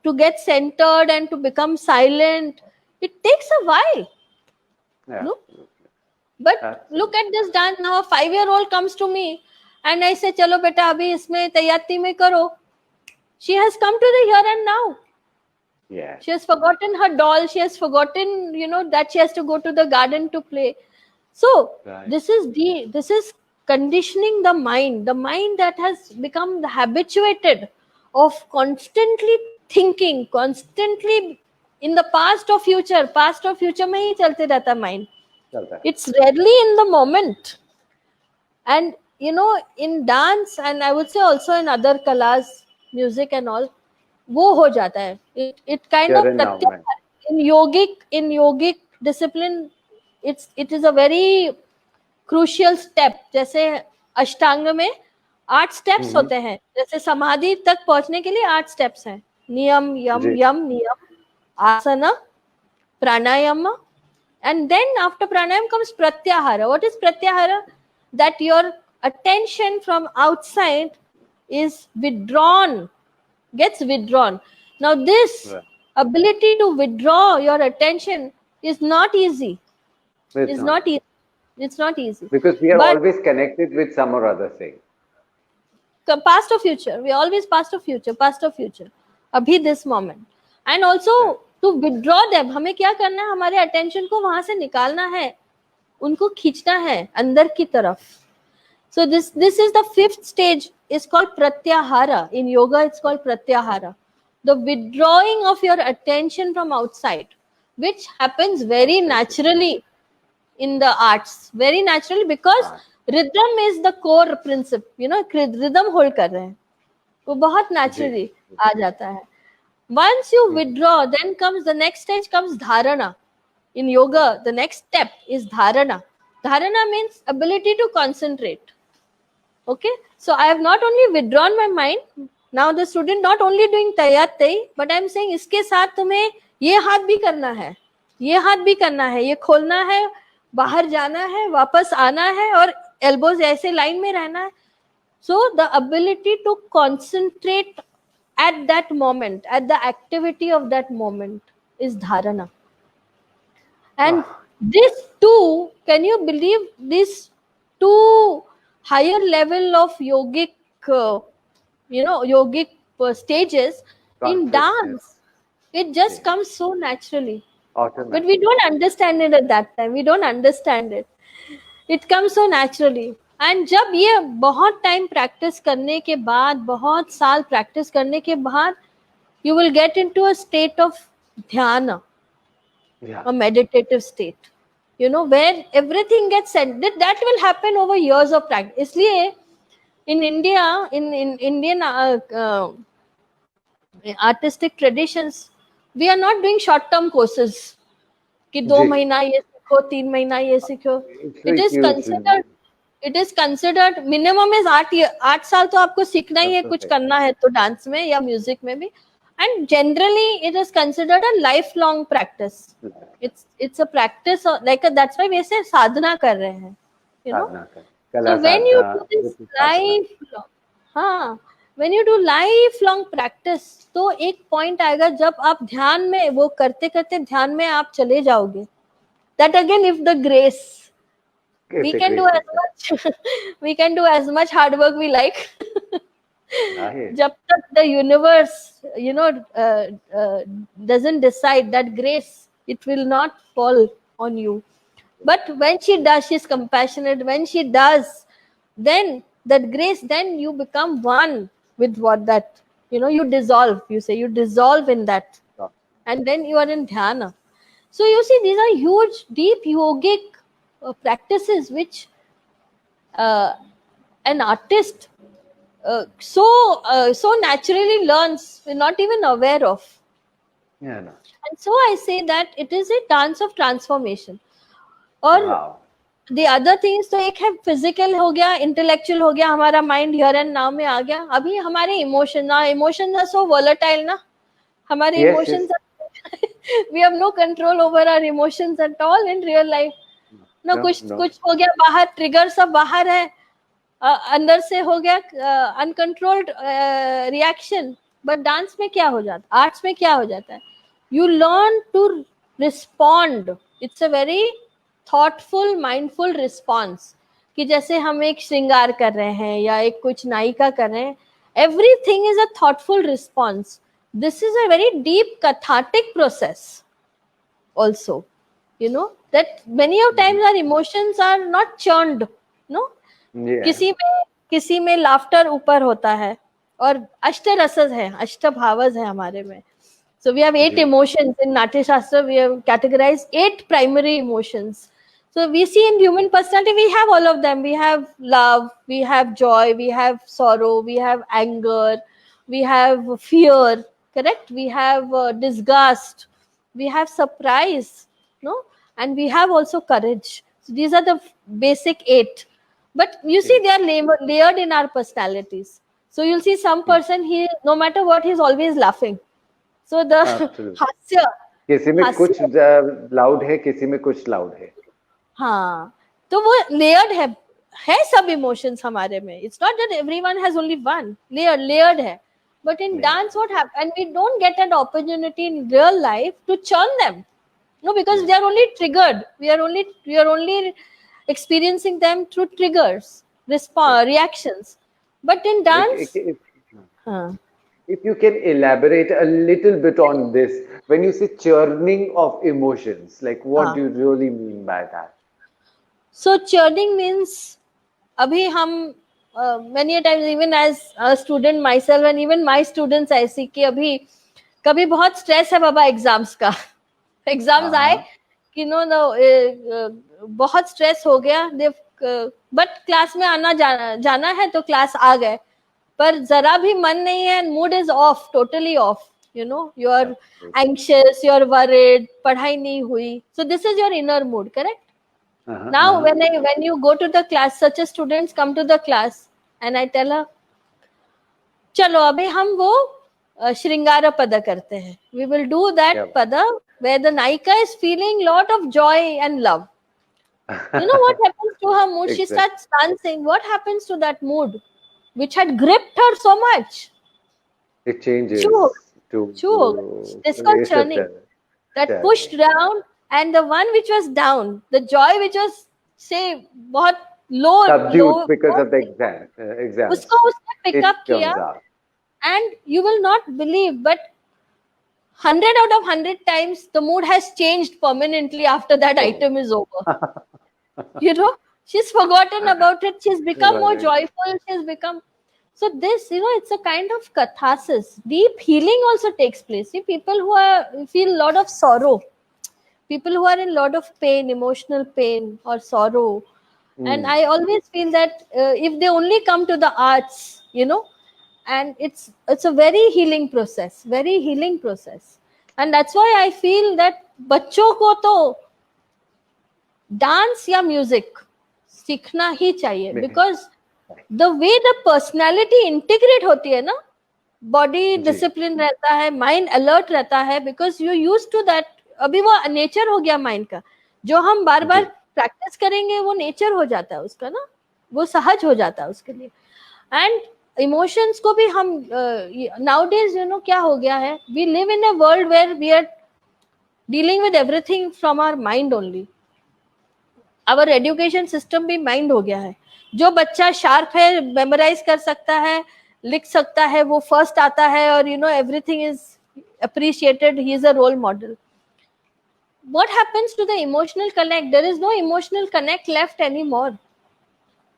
to get centered and to become silent, it takes a while. Yeah. No? But Absolutely. look at this dance now. A 5-year-old comes to me and I say, चलो बेटा अभी इसमें तैयारी में करो. She has come to the here and now. Yeah. She has forgotten her doll. She has forgotten, that she has to go to the garden to play. So Right. this is conditioning the mind that has become habituated of constantly thinking, constantly in the past or future में ही चलते रहता mind. चलता है. It's rarely in the moment. And in dance, and I would say also in other kalas, music and all, वो हो जाता है. It kind of Here and now, man. in yogic discipline, it is a very crucial step. जैसे अष्टांग में 8 steps होते हैं. जैसे समाधि तक पहुंचने के लिए 8 steps हैं. नियम यम जी. यम नियम, आसना, pranayama, and then after pranayam comes pratyahara. What is pratyahara? That your attention from outside is gets withdrawn. Now this Right. ability to withdraw your attention is not easy. It's not. It's not easy. Because we are But always connected with some or other thing. past or future. We always past or future. Abhi this moment. And also to withdraw them, हमें क्या करना है? हमारे attention को वहां से निकालना है, उनको खींचना है अंदर की तरफ. So this is the 5th stage. Is called pratyahara. In yoga, it's called pratyahara. The withdrawing of your attention from outside, which happens very naturally in the arts. Very naturally, because rhythm is the core principle. Rhythm hold कर रहे हैं, वो बहुत naturally आ जाता है. Once you withdraw, then comes the next stage, comes dharana. In yoga, the next step is dharana. Dharana means ability to concentrate. Okay, so I have not only withdrawn my mind. Now the student not only doing tayatai, but I am saying इसके साथ तुम्हें ये हाथ भी करना है, ये हाथ भी करना है, ये खोलना है, बाहर जाना है, वापस आना है, और elbows ऐसे लाइन में रहना है. So the ability to concentrate at that moment, at the activity of that moment, is dharana. And this too, can you believe, this two higher level of yogic stages in dance, it just comes so naturally. But we don't understand it at that time. We don't understand it. It comes so naturally. And जब ये बहुत time practice करने के बाद, बहुत साल practice करने के बाद, you will get into a state of dhyana, a meditative state, where everything gets said. That will happen over years of practice. इसलिए in India, in Indian artistic traditions, we are not doing short-term courses. कि 2 महीना ये सीखो, 3 महीना ये सीखो. It is considered minimum is 8 साल तो आपको सीखना ही है, कुछ करना है तो डांस में या म्यूजिक में भी. And generally, it is considered a lifelong practice. It's a practice, that's why we say sadhana कर रहे हैं. So when you do this lifelong practice, तो एक point आएगा जब आप ध्यान में वो करते करते ध्यान में आप चले जाओगे. That again, if the grace, we can do as much hard work we like. Right. जब तक the universe, you know, doesn't decide that grace, it will not fall on you. But when she does, she's compassionate. When she does, then that grace, then you become one with what that, you know, you dissolve. You say you dissolve in that, and then you are in dhyana. So you see, these are huge, deep yogic practices which uh, an artist so naturally learns, we're not even aware of. Yeah, no. And so I say that it is a dance of transformation. और Wow. the other things तो एक है physical हो गया, intellectual हो गया, हमारा mind here and now में आ गया. अभी हमारे इमोशंस आर सो वोलेटाइल ना, हमारे Yes, yes. Emotions we have no control over our emotions at all in real life. ना No, कुछ no. कुछ हो गया बाहर, ट्रिगर सब बाहर है, अंदर से हो गया अनकंट्रोल्ड रिएक्शन. बट डांस में क्या हो जाता है, आर्ट्स में क्या हो जाता है, you learn to respond. It's a very thoughtful mindful response. कि जैसे हम एक श्रृंगार कर रहे हैं या एक कुछ नायिका कर रहे हैं, everything is a thoughtful response. This is a very deep cathartic process also, you know, that many of times our emotions are not churned, no. Yeah. किसी में लाफ्टर ऊपर होता है, और अष्ट रसस है, अष्ट भावस है हमारे में. So we have 8 ji. emotions in Natya Shastra. We have categorized 8 primary emotions. So we see in human personality, we have all of them. We have love, we have joy, we have sorrow, we have anger, we have fear, correct? We have disgust, we have surprise, no? And we have also courage. So these are the basic 8. But you see, they are layered in our personalities. So you'll see some person, he, no matter what, he's always laughing. So the Absolutely. हास्य, किसी में कुछ हास्य, loud है, किसी में कुछ loud है. हाँ, तो वो लेयर्ड है सब इमोशंस हमारे में. It's not that everyone has only one. Layered है. But in dance what happen, and we don't get an opportunity in real life to churn them, no, because they are only triggered. We are only experiencing them through triggers, reactions. But in dance, हाँ, If you can elaborate a little bit on this, when you say churning of emotions, like what हाँ. do you really mean by that? So churning means, अभी हम many a times, even as a student myself and even my students, ऐसी कि अभी कभी बहुत stress है बाबा exams का. एग्जाम्स आए कि नो बहुत स्ट्रेस हो गया, बट क्लास में आना जाना है तो क्लास आ गए, पर जरा भी मन नहीं है, mood is off, totally off, you know, you are anxious, you are worried, पढ़ाई नहीं हुई. So this is your inner mood, correct? Now when you go to the class, such as students come to the class and I tell her, चलो अभी हम वो श्रृंगार पद करते हैं. We will do that pada where the Naika is feeling lot of joy and love. You know what happens to her mood? She starts dancing. What happens to that mood which had gripped her so much? It changes to this called churning. That pushed down, and the one which was down, the joy which was, say, बहुत low because of the exam. उसको उसने pick up किया, and you will not believe, but 100 out of 100 times the mood has changed permanently after that item is over. You know, she's forgotten about it. She's become more joyful. She's become, so this, you know, it's a kind of catharsis. Deep healing also takes place. See, people who feel a lot of sorrow, people who are in a lot of pain, emotional pain or sorrow, and I always feel that if they only come to the arts, you know, and it's a very healing process, and that's why I feel that बच्चों को तो dance या music सीखना ही चाहिए, because the way the personality integrate होती है ना, body discipline रहता है, माइंड अलर्ट रहता है, because you use to that. अभी वो नेचर हो गया माइंड का, जो हम बार बार प्रैक्टिस करेंगे वो नेचर हो जाता है उसका ना, वो सहज हो जाता है उसके लिए. एंड इमोशंस को भी हम नाउडेज, यू नो, क्या हो गया है, we live in a world where we are dealing with everything from our mind only. Our education system भी माइंड हो गया है. जो बच्चा शार्प है, मेमोराइज कर सकता है, लिख सकता है, वो फर्स्ट आता है, और everything is appreciated, he is a role model. What happens to the emotional connect? There is no emotional connect left anymore.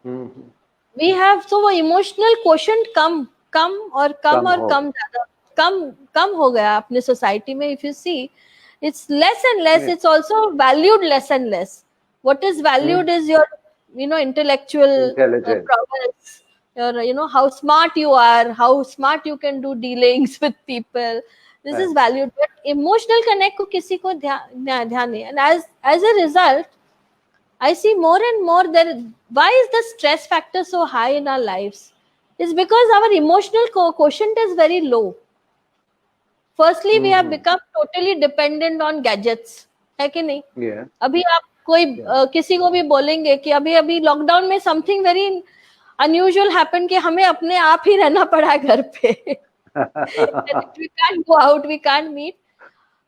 Mhm. We have, so वो emotional quotient कम ज्यादा कम हो गया अपने society में. If you see, it's less and less. Yes. It's also valued less and less. What is valued is your intellectual Intelligence. prowess, your how smart you are, how smart you can do dealings with people. This is Right. valued, but emotional connect को किसी को ध्यान नहीं. And as a result, I see more and more that why is the stress factor so high in our lives? It's because our emotional quotient is very low. Firstly, we have Mhm. become totally dependent on gadgets. है कि नहीं? Yeah. अभी आप कोई Yeah. किसी को भी बोलेंगे कि अभी लॉकडाउन में समथिंग वेरी अनयूजुअल हैपन कि हमें अपने आप ही रहना पड़ा घर पे. We can't go out, we can't meet.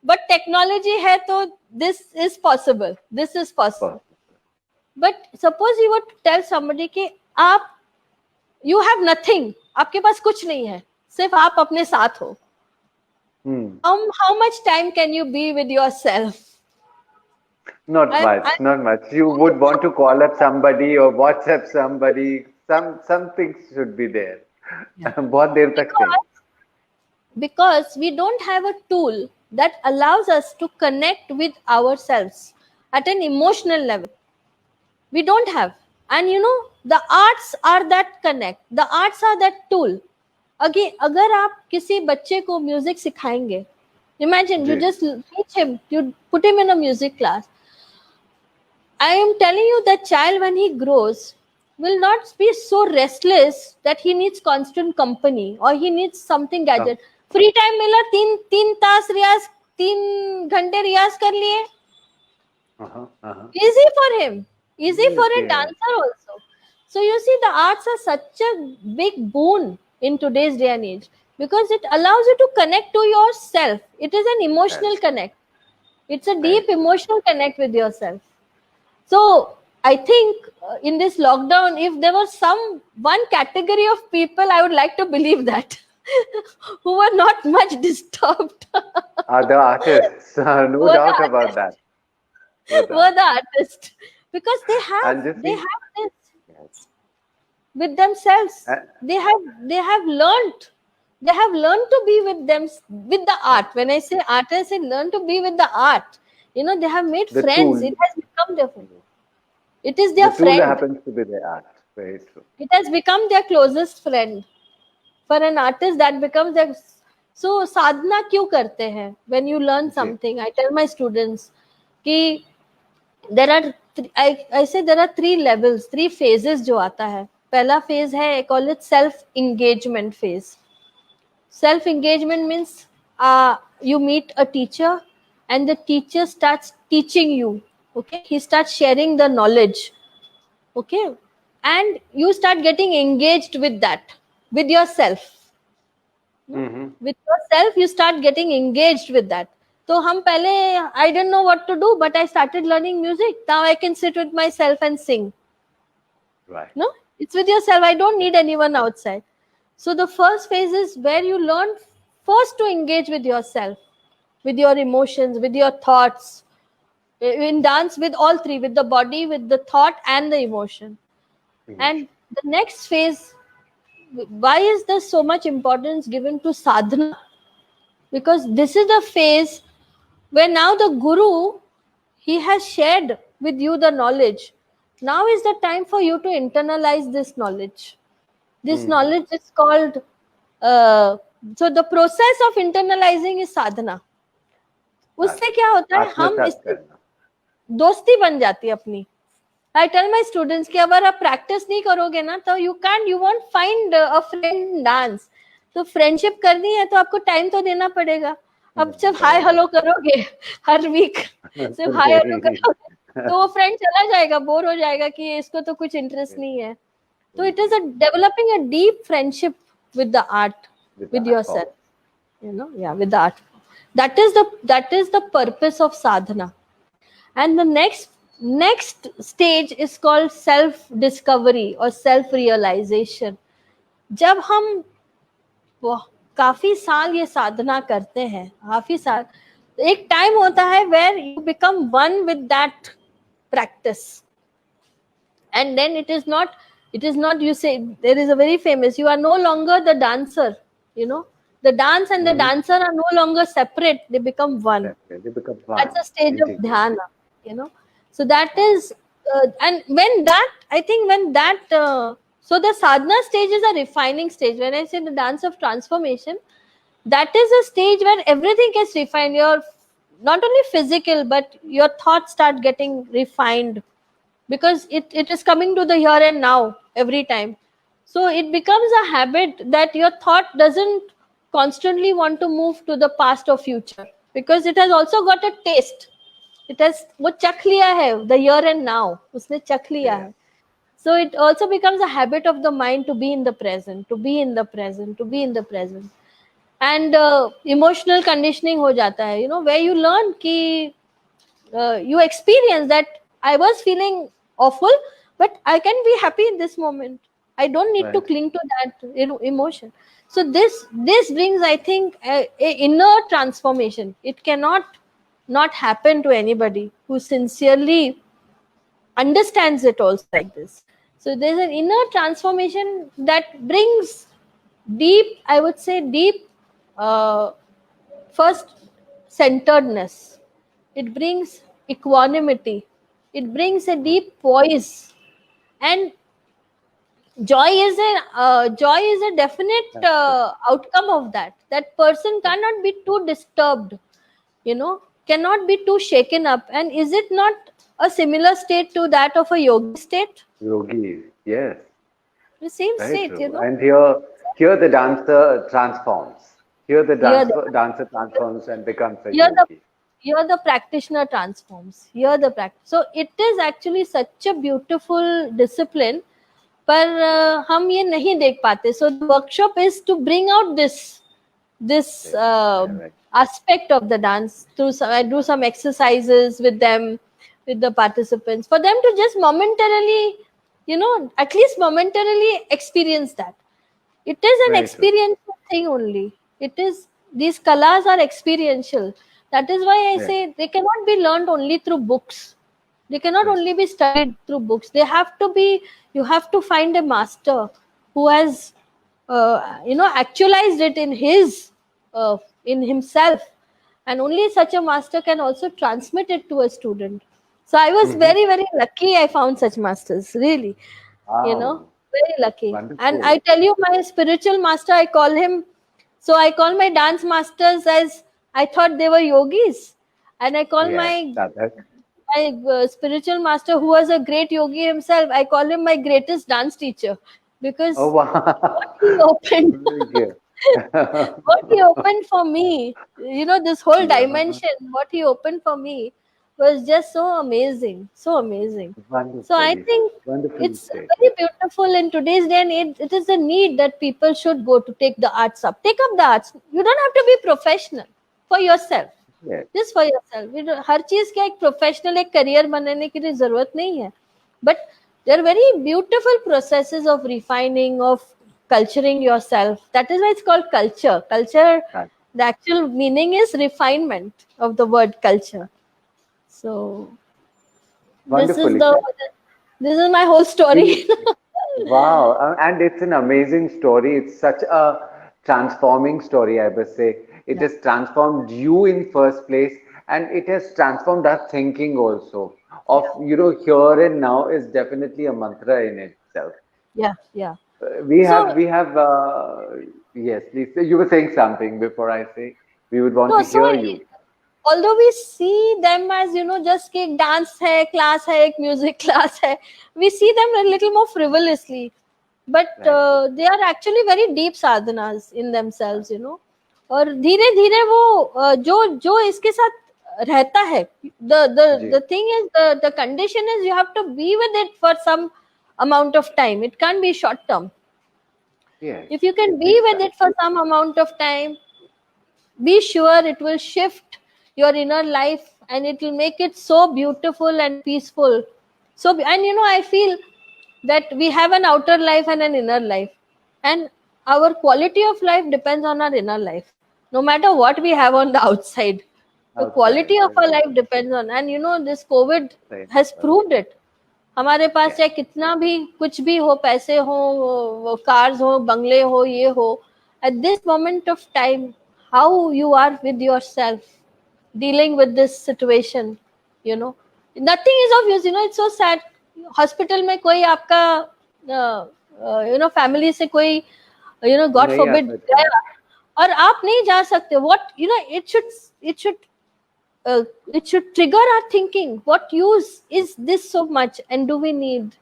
But technology है तो this is possible. This is possible. But suppose you were to tell somebody कि आप you have nothing, आपके पास कुछ नहीं है, सिर्फ आप अपने साथ हो. How much time can you be with yourself? Not much. You would want to call up somebody or WhatsApp somebody. Something should be there. बहुत देर तक नहीं. Because we don't have a tool that allows us to connect with ourselves at an emotional level. We don't have. And the arts are that connect. The arts are that tool. अगर आप किसी बच्चे को music सिखाएंगे, imagine you just teach him, you put him in a music class. I am telling you that child when he grows will not be so restless that he needs constant company or he needs something gadget. Free time मिला, तीन तास रियाज, 3 घंटे रियाज कर लिए. Easy for him, easy for a dancer also. So you see, the arts are such a big boon in today's day and age because it allows you to connect to yourself. It is an emotional connect. It's a deep emotional connect with yourself. So I think in this lockdown, if there was one category of people, I would like to believe that who were not much disturbed. Are the artists? No doubt about that. Were the artists, because they have this with themselves. They have learned to be with them, with the art. When I say art, I say learn to be with the art. They have made friends. It has become their friend. It is their friend. The tool happens to be the art. Very true. It has become their closest friend. For an artist, that becomes their. So sadhana क्यों करते हैं? When you learn something, I tell my students कि there are I say there are 3 levels, 3 phases जो आता है. पहला phase है, I call it self engagement phase. Self engagement means you meet a teacher and the teacher starts teaching you. Okay, he starts sharing the knowledge. Okay, and you start getting engaged with that, with yourself. With yourself, you start getting engaged with that. So हम पहले I didn't know what to do, but I started learning music. Now I can sit with myself and sing. Right. No, it's with yourself. I don't need anyone outside. So the first phase is where you learn first to engage with yourself, with your emotions, with your thoughts. In dance, with all 3, with the body, with the thought, and the emotion. And the next phase, why is there so much importance given to sadhana? Because this is the phase where now the guru, he has shared with you the knowledge. Now is the time for you to internalize this knowledge. This knowledge is called, so the process of internalizing is sadhana. उससे क्या होता है, हम इससे दोस्ती बन जाती है अपनी. I tell my students कि अगर आप प्रैक्टिस नहीं करोगे ना तो you won't find a friend dance. तो फ्रेंडशिप करनी है तो आपको टाइम तो देना पड़ेगा. अब सिर्फ हाय हेलो करोगे हर वीक, सिर्फ हाय हेलो करोगे तो वो फ्रेंड चला जाएगा, बोर हो जाएगा कि इसको तो कुछ इंटरेस्ट नहीं है. So it is developing a deep friendship with the art, with yourself. With the art. That is the purpose of sadhana. And the next stage is called self discovery or self realization. जब हम काफी साल ये साधना करते हैं, काफी साल, एक टाइम होता है where you become one with that practice, and then it is not you say, there is a very famous, you are no longer the dancer, you know, the dance and the Mhm. dancer are no longer separate, they become one. They become That's one, a stage of integrated. dhyana, you know. So that Wow. is and when that, I think when that so the sadhana stage is a refining stage. When I say the dance of transformation, that is a stage where everything gets refined. Your not only physical, but your thoughts start getting refined, because it is coming to the here and now every time. So it becomes a habit that your thought doesn't constantly want to move to the past or future, because it has also got a taste. It has वो चख लिया है, the here and now उसने चख लिया Yeah. है. So it also becomes a habit of the mind to be in the present, to be in the present, to be in the present. And emotional conditioning हो जाता है, you know, where you learn कि you experience that I was feeling awful, but I can be happy in this moment. I don't need to Right. cling to that, you know, emotion. So this brings, I think, a inner transformation. It cannot not happen to anybody who sincerely understands it also like this. So there's an inner transformation that brings deep, I would say, deep first centeredness. It brings equanimity. It brings a deep poise, and joy is a definite That's it. outcome of that. That person Yeah. cannot be too disturbed, you know, cannot be too shaken up. And is it not a similar state to that of a yogi state? Yogis. Yes. The same Very state, you true. know. And here the dancer transforms. Here the Here the dancer transforms and becomes a here the yogi. here the practitioner transforms. Here the practice. So it is actually such a beautiful discipline, पर हम ये नहीं देख पाते. So the workshop is to bring out this Yes. Correct. aspect of the dance. I do some exercises with them, with the participants, for them to just momentarily, you know, at least momentarily experience that. It is an Very true. experiential thing only. It is, these kalas are experiential. That is why I Yes. say they cannot be learned only through books. They cannot Yes. only be studied through books. They have to be, you have to find a master who has you know, actualized it in his in himself, and only such a master can also transmit it to a student. So I was Mm-hmm. very lucky. I found such masters, really, you know, Wow. very lucky. And I Wonderful. tell you, my spiritual master, I call him, so I call my dance masters as, I thought they were yogis, and I call Yes. my That. spiritual master, who was a great yogi himself, I call him my greatest dance teacher, Oh, because what wow. he opened, Very good. what he opened for me, you know, this whole Yeah. dimension, what he opened for me was just so amazing, so amazing. So I Wonderfully, think wonderfully it's stated. very beautiful in today's day and age. It is a need that people should go to take the arts up. Take up the arts. You don't have to be professional, for yourself. Yes. Just for yourself. हर चीज का एक professional एक career बनाने की जरूरत नहीं है. But there are very beautiful processes of refining, of culturing yourself. That is why it's called culture. Culture, That. the actual meaning is refinement of the word culture. So this is Wonderfully the said. this is my whole story. You, wow. And it's an amazing story. It's such a transforming story, I must say. It Yeah, has transformed you in first place, and it has transformed our thinking also. Of, yeah, here and now is definitely a mantra in itself. yeah, yeah. We So have, yes, please. You were saying something before I say. We would want no, to so hear you. although we see them as, you know, just कि एक dance है, class है, एक music class है, we see them a little more frivolously, but Right. they are actually very deep sadhanas in themselves, you know. और धीरे धीरे वो जो जो इसके साथ रहता है, the Ji. thing is, the condition is you have to be with it for some amount of time. It can't be short term. Yes. If you can It be takes with time. it for some amount of time, be sure it will shift your inner life, and it will make it so beautiful and peaceful. So, and you know, I feel that we have an outer life and an inner life, and our quality of life depends on our inner life. No matter what we have on the outside, the quality of our life depends on. And you know, this COVID has proved it. हमारे पास चाहे कितना भी कुछ भी हो, पैसे हो, cars हो, बंगले हो, ये हो, at this moment of time, how you are with yourself, dealing with this situation, you know, nothing is obvious. You know, it's so sad. Hospital में कोई आपका यू नो फैमिली से कोई यू नो गॉड फॉरबिड गया और आप नहीं जा सकते, what you know, it should trigger our thinking, what use is this so much and do we need,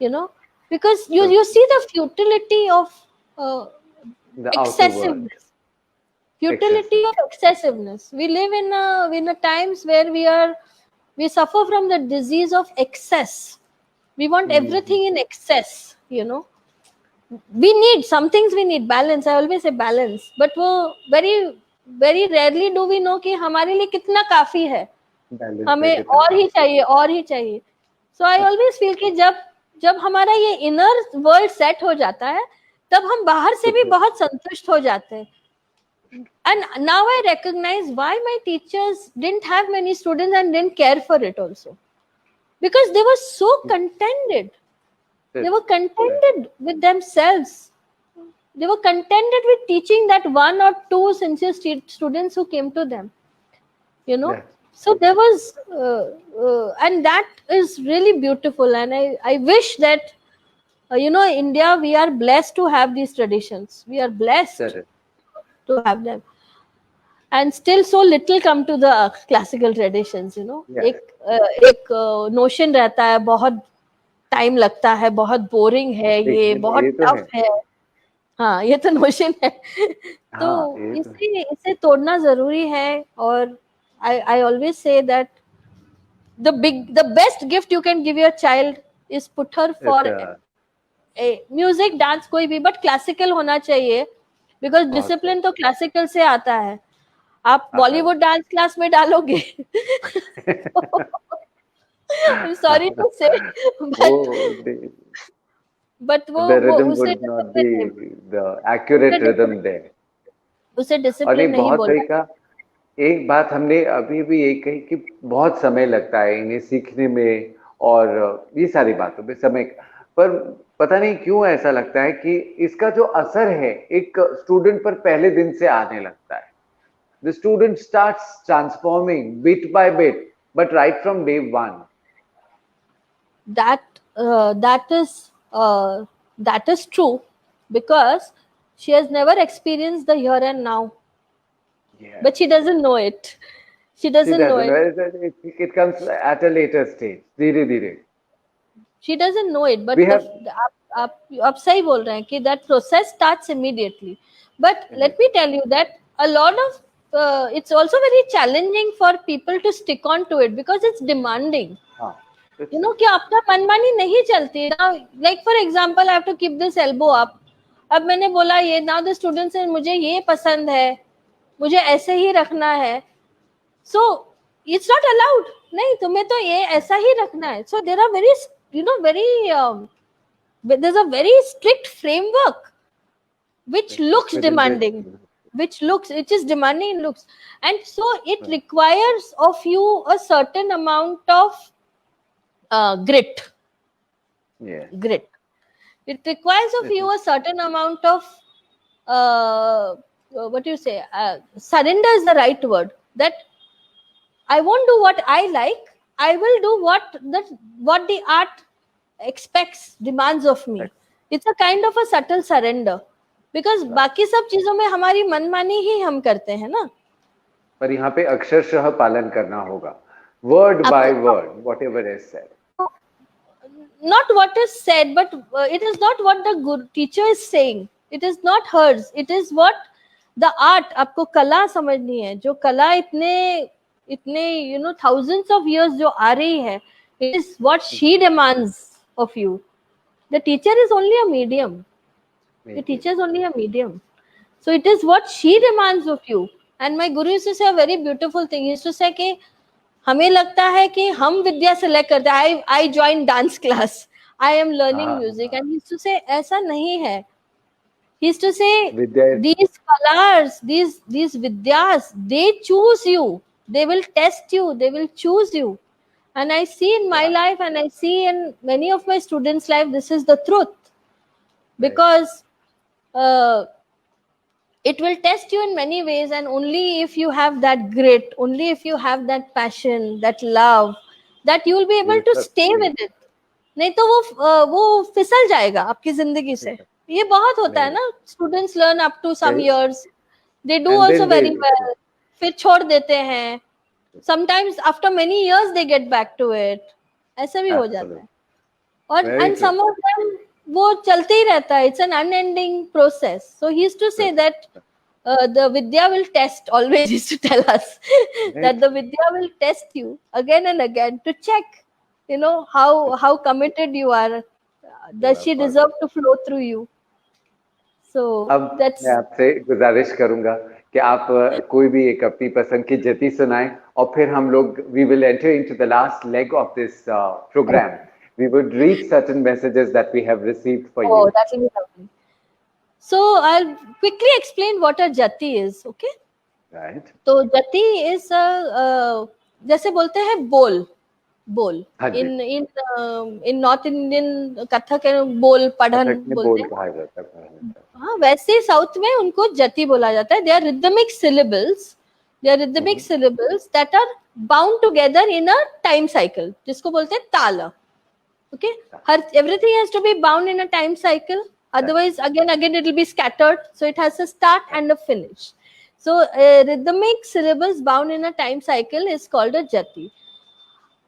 you know, because you see the futility of The outer world. excessiveness, futility of excessiveness. We live in a times where we suffer from the disease of excess. We want everything in excess, you know. We need some things, we need balance. I always say balance, but वो very rarely do we know कि हमारे लिए कितना काफी है, हमें और ही चाहिए. So I always feel कि जब हमारा ये इनर वर्ल्ड सेट हो जाता है, तब हम बाहर से भी बहुत संतुष्ट हो जाते हैं. And now I recognize why my teachers didn't have many students and didn't care for it also, because they were so contented. They were contented with themselves. They were contented with teaching that one or two sincere students who came to them, you know. So there was and that is really beautiful, and I wish that you know, India, we are blessed to have these traditions. We are blessed to have them, and still so little come to the classical traditions, you know. एक notion रहता है, बहुत time लगता है, बहुत boring है, ये बहुत टफ है. हाँ, ये तो नोशन है. तो इसे तोड़ना जरूरी है. और I always say that the best gift you can give your child is put her for a music, dance, कोई भी, बट क्लासिकल होना चाहिए, बिकॉज डिसिप्लिन तो क्लासिकल से आता है. आप बॉलीवुड डांस क्लास में डालोगे I'm sorry to say, but वो the rhythm would not be the accurate rhythm there. उसे डिसिप्लिन नहीं बोलते. एक बात हमने अभी भी यही कही कि बहुत समय लगता है इन्हें सीखने में, और ये सारी बातों में समय, पर पता नहीं क्यों ऐसा लगता है कि इसका जो असर है एक स्टूडेंट पर पहले दिन से आने लगता है. The student starts transforming bit by bit, but right from day one. That is true, because she has never experienced the here and now. But she doesn't know it. She doesn't know it. It comes at a later stage. धीरे-धीरे. She doesn't know it, but आप सही बोल रहे हैं कि that process starts immediately. But let me tell you that a lot of it's also very challenging for people to stick on to it, because it's demanding. You know कि आपका मनमानी नहीं चलती. Now, like for example, I have to keep this elbow up. अब मैंने बोला ये, now the students say मुझे ये पसंद है, मुझे ऐसे ही रखना है. So it's not allowed. नहीं, तुम्हें तो ये ऐसा ही रखना है. So there are very, you know, there's a very strict framework which looks demanding, which is demanding in looks, and so it requires of you a certain amount of grit. Grit. It requires of you a certain amount of what do you say? Surrender is the right word. That I won't do what I like. I will do what the art expects, demands of me. It's a kind of a subtle surrender, because बाकी सब चीजों में हमारी मनमानी ही हम करते हैं ना. पर यहाँ पे अक्षरशः पालन करना होगा, word by word, whatever is said. Not what is said, but it is not what the good teacher is saying. It is not hers. It is what the art. आपको कला समझनी है. जो कला इतने you know thousands of years जो आ रही है, it is what she demands of you. The teacher is only a medium. The teacher is only a medium. So it is what she demands of you. And my guru used to say a very beautiful thing. He used to say कि हमें लगता है कि हम विद्या select करते हैं. I joined dance class. I am learning music. And he used to say ऐसा नहीं है. He used to say, Vidya, these colors, these vidyas, they choose you. They will test you. They will choose you. And I see in my yeah, life, and I see in many of my students' life, this is the truth. right. Because uh, it will test you in many ways, and only if you have that grit, only if you have that passion, that love, that you will be able You'll to stay succeed. with it. नहीं तो वो फिसल जाएगा आपकी जिंदगी से. ये बहुत होता है नहीं, ना, students learn up to some फिर years, they do and also then very they well, फिर छोड़ देते हैं. Sometimes after many years they get back to it. ऐसा भी हो जाता absolutely है. और very and true. Some of them वो चलते ही रहता है. It's an unending process. So he used to say that the vidya will test, always used to tell us that Right? the vidya will test you again and again to check, you know, how committed you are. You Does are she for deserve it. to flow through you? So अब मैं that's आपसे गुजारिश करूंगा कि आप कोई भी एक अपनी पसंद की जति सुनाएं और फिर हम लोग we will enter into the last leg of this program. We would read certain messages that we have received for oh, you. that will be lovely. So I'll quickly explain what a jati is. Okay, Right? तो jati is a जैसे बोलते हैं बोल, बोल. हाँ जी, in North Indian Kathak बोल पढ़न कथक में बोलते बोल हैं. कहा जाता है. हाँ, वैसे साउथ में उनको जति बोला जाता है. They are rhythmic syllables. They are rhythmic syllables that are bound together in a time cycle, जिसको बोलते हैं ताल. ओके, हर everything has to be bound in a time cycle, otherwise again it will be scattered. So it has a start and a finish. So rhythmic syllables bound in a time cycle is called a jati.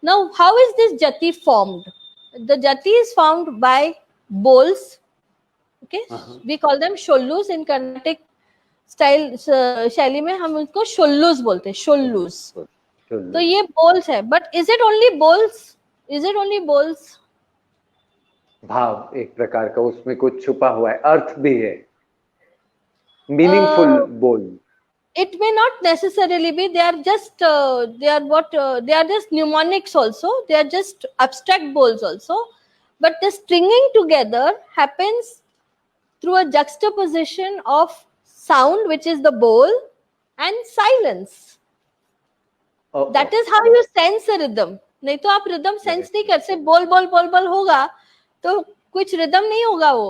Now how is this jati formed? The jati is formed by bols. Okay, we call them shollus in Carnatic style. शैली में हम उनको shollus बोलते हैं. shollus. तो ये bols है. But is it only bols? Is it only bols? भाव एक प्रकार का उसमें कुछ छुपा हुआ है, अर्थ भी है, मीनिंगफुल बोल. It may not necessarily be. They are just they are just mnemonics also. They are just abstract bowls also. But the stringing together happens through a juxtaposition of sound, which is the bowl, and silence. That is how you sense a rhythm. नहीं तो आप rhythm sense नहीं कर सकते. बोल बोल बोल बोल होगा तो कुछ rhythm नहीं होगा वो.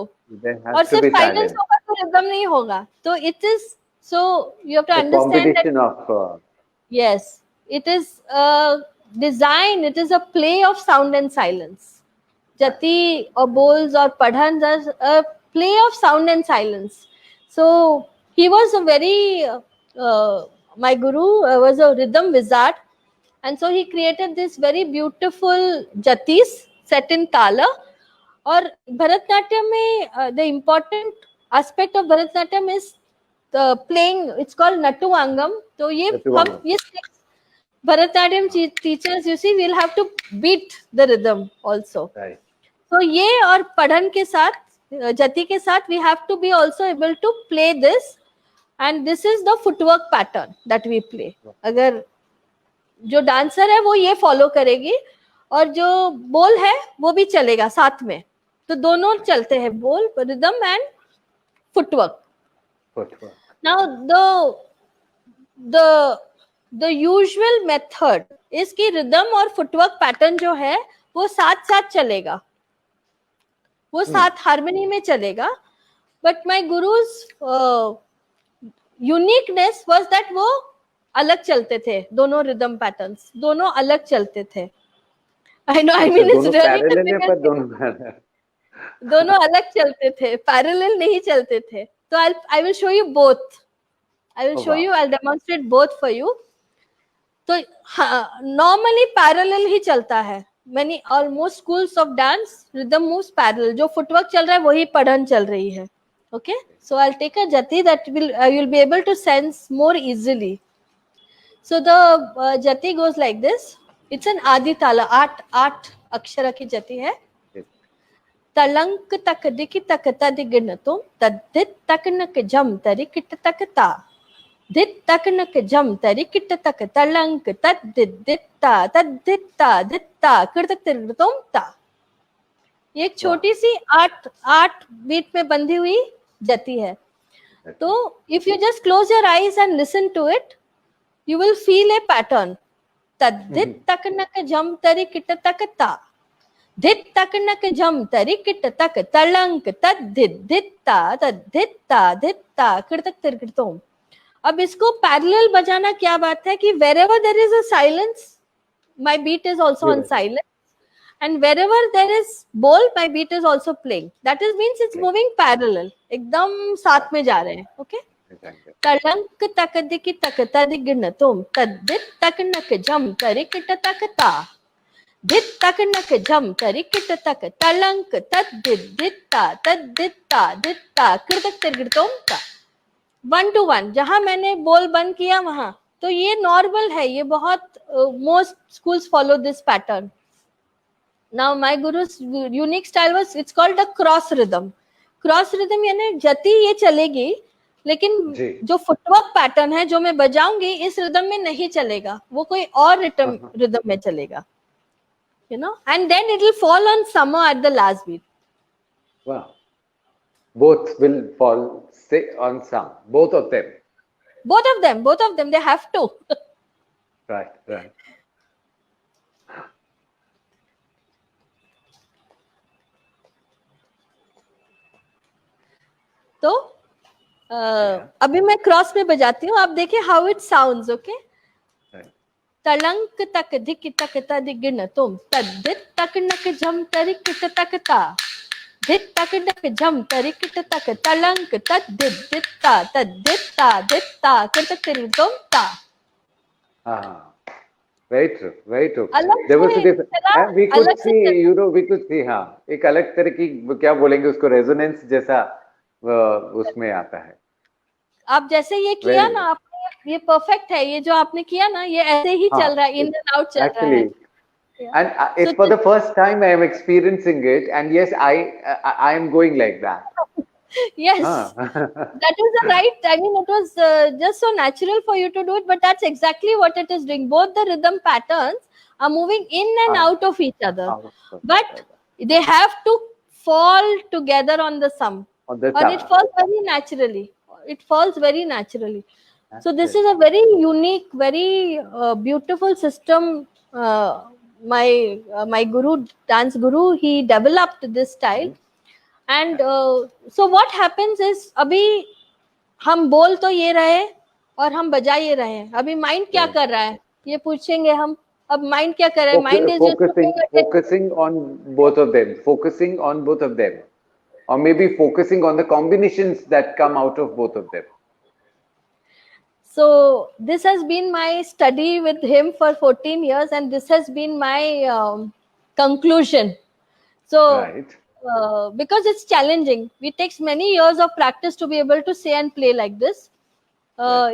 और सिर्फ silence होगा तो rhythm नहीं होगा. तो it is, so you have to understand that yes, it is a design. It is a play of sound and silence. Jati or bowls or padhan are a play of sound and silence. So he was a very my guru was a rhythm wizard, and so he created this very beautiful jatis set in tala. और भरतनाट्यम में the important aspect of Bharatanatyam is the playing. It's called Natuvangam. तो ये हम ये Bharatanatyam teachers, you see, we'll have to beat the rhythm also. Right. So ये और पढ़न के साथ, जति के साथ, we have to be also able to play this, and this is the footwork pattern that we play. अगर जो डांसर है वो ये फॉलो करेगी और जो बोल है वो भी चलेगा साथ में. तो दोनों चलते हैं, बोल, rhythm and footwork. Now the usual method is कि रिदम और फुटवर्क पैटर्न जो है वो साथ साथ चलेगा, वो साथ हार्मनी में चलेगा. But my guru's uniqueness was that वो अलग चलते थे. दोनों रिदम पैटर्न्स दोनों अलग चलते थे. I know, I mean it's really difficult. दोनों अलग चलते थे, पैरेलल नहीं चलते थे. तो I will show you both. I will show you, I will demonstrate both for you. तो नॉर्मली पैरेलल ही चलता है. Many almost schools of dance rhythm moves parallel. जो फुटवर्क चल रहा है वही पढ़न चल रही है. Okay, so I will take a jati that will I will be able to sense more easily. So the jati goes like this. It's an adi tala. 8 अक्षर की जति है. तलंक तक दिक तक तदिगन तुम तद्दित तक नक जम तरी किट तक ता दित तक नक जम तरी किट तक तलंक तद्दित दित्ता तद्दित्ता दित्ता किट तक तरी तुम ता. ये एक छोटी सी 8 बीट में बंधी हुई जति है. तो if you just close your eyes and listen to it, you will feel a pattern. Tadhit taknak jam tari kita takata. Dhit taknak jam tari kita tak talank tadhit dhitta tadhitta dhitta kirtak tirkitom. अब इसको parallel बजाना क्या बात है कि wherever there is a silence, my beat is also on silence, and wherever there is bol, my beat is also playing. That is means it's moving parallel. एकदम साथ में जा रहे हैं. Okay. तलंक तक दिकी तक तदिगण तुम तद्दित तक नक जम तरिकिट तक ता दित तक नक जम तरिकिट तक तलंक तद्दित दित्ता तद्दित्ता दित्ता कृतक तिरगिटोम ता. 1 to 1 जहां मैंने बोल बंद किया वहां, तो ये नॉर्मल है. ये बहुत most schools follow this pattern. Now my गुरु's unique style was it's called a cross rhythm. Cross rhythm यानी जति ये चलेगी, लेकिन जो फुटवर्क पैटर्न है जो मैं बजाऊंगी इस रिदम में नहीं चलेगा, वो कोई और रिदम में चलेगा, you know, and then it will fall on summer at the last beat. Wow. Both will fall on some. Both of them. They have to. Right. तो अभी मैं क्रॉस में बजाती हूँ, आप देखिए हाउ इट साउंड्स. ओके. तलंक तक धिक तक तदिगण तुम तद्दित तक नक झम तरिकिट तक ता धित तक नक झम तरिकिट तक तलंक तद्दित दित्ता तद्दित्ता दित्ता कृतक तिरगिटोम ता. Very true. There was a difference. We could see, हाँ, एक अलग तरह की क्या बोलेंगे उसको, रेजोनेंस जैसा उसमें आता है. आप जैसे ये किया ना, आपने ये परफेक्ट है. ये जो आपने किया ना, ये ऐसे ही चल रहा है, इन एंड आउट चल रहा है. And it's for the first time I am experiencing it, and yes, I am going like that. Yes, that is the right. I mean, it was just so natural for you to do it, but that's exactly what it is doing. Both the rhythm patterns are moving in and out of each other, but they have to fall together on the sum, and it falls very naturally. So this is a very unique, very beautiful system. My guru, dance guru, he developed this style. And so what happens is, अभी हम बोल तो ये रहे और हम बजा ये रहे हैं. अभी माइंड क्या कर रहा है ये पूछेंगे हम. अब माइंड क्या कर रहा है? Mind is focusing on both of them, or maybe focusing on the combinations that come out of both of them. So this has been my study with him for 14 years, and this has been my conclusion. So right. Because it's challenging, it takes many years of practice to be able to say and play like this.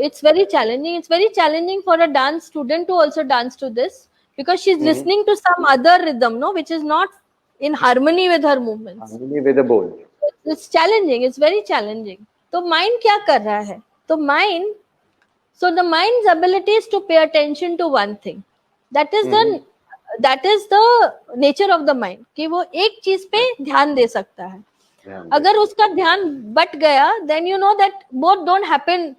It's very challenging. It's very challenging for a dance student to also dance to this, because she's listening to some other rhythm, no, which is not in harmony with her movements. Harmony with the bowl. It's challenging. It's very challenging. So mind क्या कर रहा है? तो mind. So the mind's ability is to pay attention to one thing. That is the nature of the mind, कि वो एक चीज पे ध्यान दे सकता है. अगर उसका ध्यान बट गया, then you know that both don't happen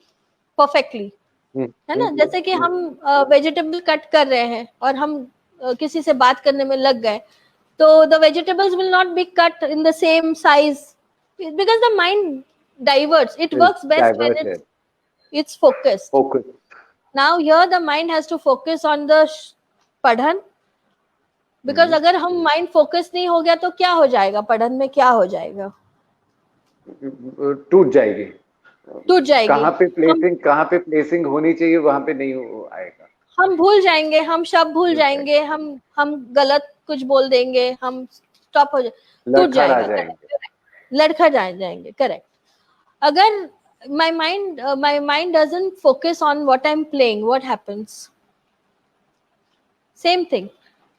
perfectly. है ना? जैसे कि हम वेजिटेबल कट कर रहे हैं और हम किसी से बात करने में लग गए, तो the vegetables will not be cut in the same size, because the mind diverts. It works best when it's focused. Now here the mind has to focus on the पढ़न, because अगर हम माइंड फोकस नहीं हो गया तो क्या हो जाएगा? पढ़न में क्या हो जाएगा? टूट जाएगी. कहाँ पे प्लेसिंग होनी चाहिए वहां पे नहीं आएगा. हम भूल जाएंगे, हम शब्द भूल जाएंगे, हम गलत कुछ बोल देंगे, हम स्टॉप हो जाएंगे, टूट जाएगा, लड़खड़ जाएंगे. करेक्ट. अगर my mind doesn't focus on what I'm playing, what happens? Same thing.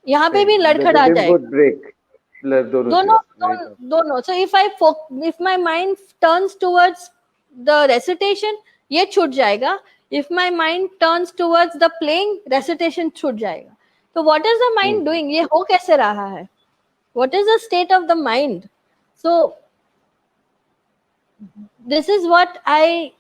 यहाँ पे भी लड़खड़ा जाएगा. दोनों. So if my mind turns towards the recitation, ये छूट जाएगा. If my mind turns towards the playing, recitation छूट जाएगा. So what is the mind doing? ये हो कैसे रहा है? What is the state of the mind? So this is what I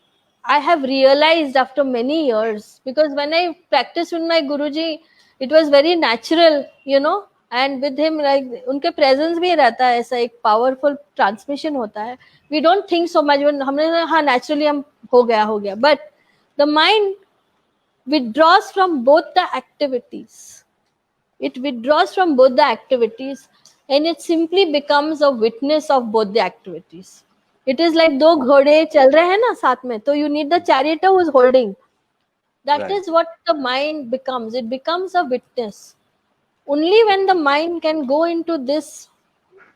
have realized after many years, because when I practiced with my Guruji, it was very natural, you know, and with him, like उनके presence में रहता है, ऐसा एक powerful transmission होता है. We don't think so much when हमने हाँ naturally हम हो गया, but the mind withdraws from both the activities. It withdraws from both the activities, and it simply becomes a witness of both the activities. It is like दो घोड़े चल रहे हैं ना साथ में, तो you need the charioteer who is holding. That Right. is what the mind becomes. It becomes a witness. Only when the mind can go into this,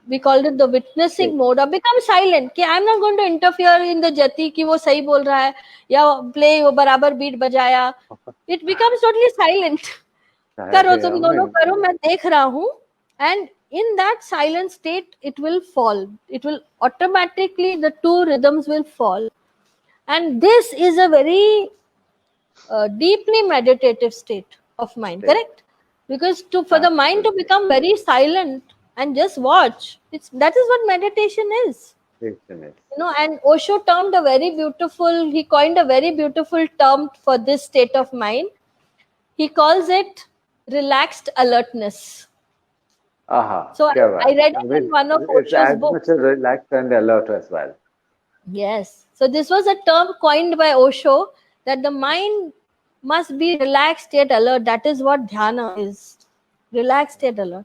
we called it the witnessing mode, or become silent, कि I'm not going to interfere in the jati कि वो सही बोल रहा है या play वो बराबर beat बजाया. It becomes totally silent. करो तुम दोनों करो, मैं देख रहा हूँ. And in that silent state, it will fall. It will automatically, the two rhythms will fall. And this is a very deeply meditative state of mind, correct? Because for the mind to become very silent and just watch, that is what meditation is. You know, and Osho termed he coined a very beautiful term for this state of mind. He calls it relaxed alertness. So I read it in one of Osho's books. It's as much relaxed and alert as well. Yes. So this was a term coined by Osho, that the mind must be relaxed yet alert. That is what dhyana is. Relaxed yet alert.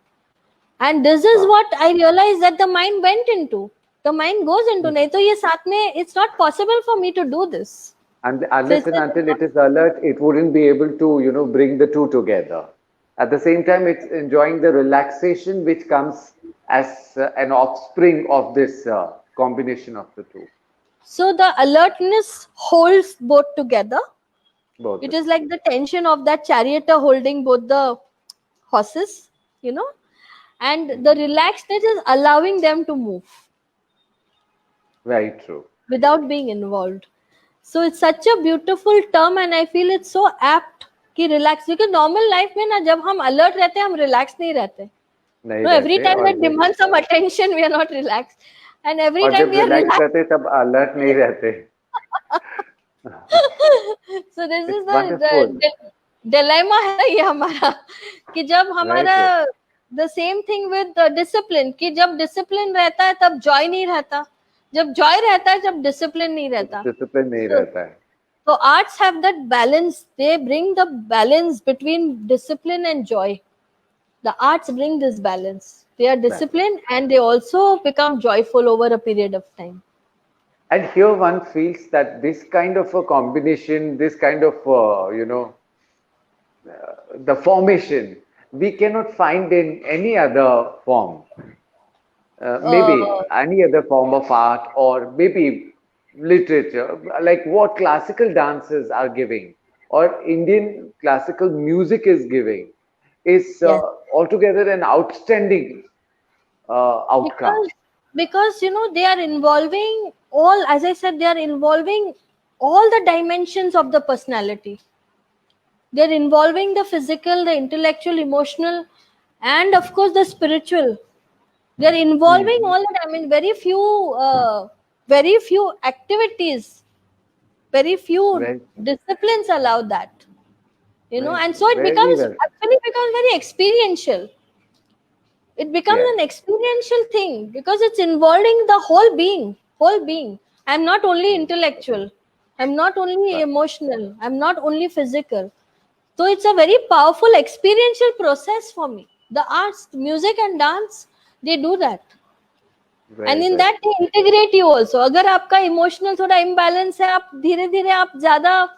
And this is what I realized that the mind went into. The mind goes into. Nahi to ye saath mein, it's not possible for me to do this. And unless and until it is alert, it wouldn't be able to, you know, bring the two together. At the same time, it's enjoying the relaxation which comes as an offspring of this combination of the two. So the alertness holds both together. Both. It is like the tension of that charioteer holding both the horses, you know, and the relaxedness is allowing them to move. Very true. Without being involved. So it's such a beautiful term, and I feel it's so apt कि relax, because normal life में ना जब हम alert रहते हैं हम relax नहीं रहते. No, every time we demand some attention, we are not relaxed, and every time we are relaxed रहते तब alert नहीं रहते. So this is the dilemma है ये हमारा, कि जब हमारा the same thing with discipline, कि जब discipline रहता है तब joy नहीं रहता, जब joy रहता है जब discipline नहीं रहता. Discipline नहीं रहता है. So arts have that balance. They bring the balance between discipline and joy. The arts bring this balance. They are disciplined and they also become joyful over a period of time. And here one feels that this kind of a combination, this kind of, the formation, we cannot find in any other form. Maybe any other form of art, or maybe literature, like what classical dances are giving, or Indian classical music is giving, is altogether an outstanding outcome. Because you know, they are involving all, as I said, they are involving all the dimensions of the personality. They're involving the physical, the intellectual, emotional, and of course the spiritual. They're involving all that. I mean, very few activities, very few disciplines allow that. You know, and so it becomes very experiential. It becomes an experiential thing because it's involving the whole being. I'm not only intellectual. I'm not only emotional. I'm not only physical. So it's a very powerful experiential process for me. The arts, music and dance, they do that. And in that they integrate you also. अगर आपका emotional थोड़ा imbalance है, आप धीरे-धीरे आप ज़्यादा,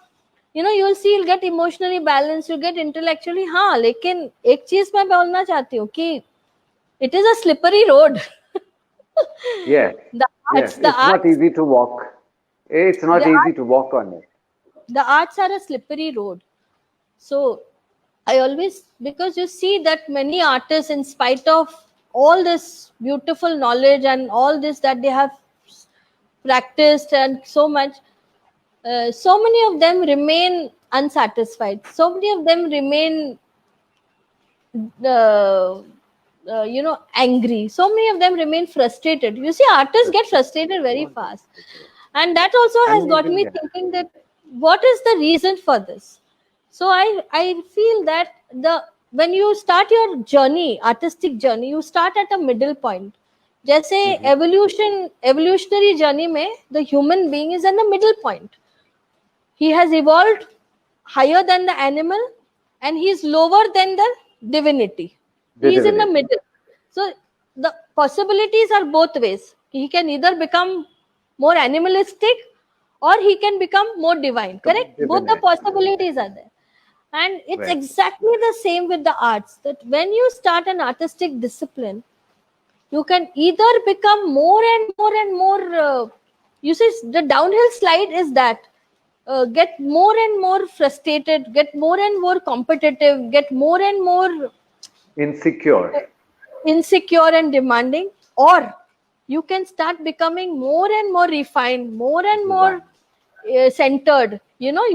you know, you'll see you'll get emotionally balanced, you'll get intellectually. हाँ, लेकिन एक चीज मैं बोलना चाहती हूँ कि it is a slippery road. Yes. It's not easy to walk. It's not easy to walk on it. The arts are a slippery road. So I always, because you see that many artists, in spite of all this beautiful knowledge and all this that they have practiced and so much, so many of them remain unsatisfied. So many of them remain, you know, angry. So many of them remain frustrated. You see, artists get frustrated very fast. And that also has got Amazing. me Yeah. thinking that what is the reason for this. So I feel that the when you start your journey, artistic journey, you start at a middle point. जैसे Mhm. evolutionary journey में the human being is in the middle point. He has evolved higher than the animal, and he is lower than the divinity. The He is in the divinity. middle. So the possibilities are both ways. He can either become more animalistic or he can become more divine. Correct? Both the Divinity. possibilities are there. And it's Right. exactly the same with the arts, that when you start an artistic discipline, you can either become more and more and more you see, the downhill slide is that get more and more frustrated, get more and more competitive, get more and more Insecure. insecure and demanding, or you can start becoming more and more refined, more and more Divine. centered,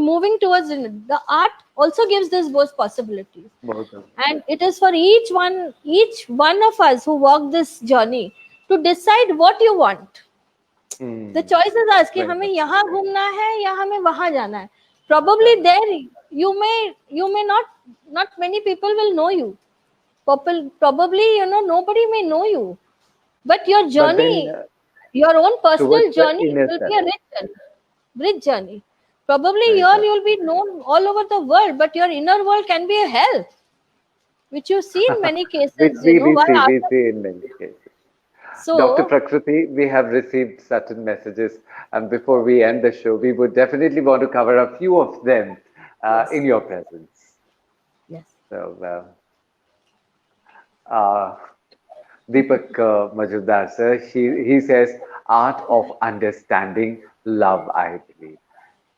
moving towards the art also gives this both possibilities. Both of And it is for each one of us who walk this journey to decide what you want. The Hmm. choice is ours कि Very हमें much. यहाँ घूमना है या हमें वहां जाना है. Probably there you may not many people will know you. Probably nobody may know you, but your But then journey, your own towards personal the journey inner will be self. a rich journey. Probably Very here much. you'll be known all over the world, but your inner world can be a hell, which you see in many Which cases. we Why see, are we see in many cases. Dr. so? Prakriti, we have received certain messages, and before we end the show, we would definitely want to cover a few of them in Yes, your presence. yes. So, uh, Deepak Majumdar sir, he says, art of understanding love, I believe.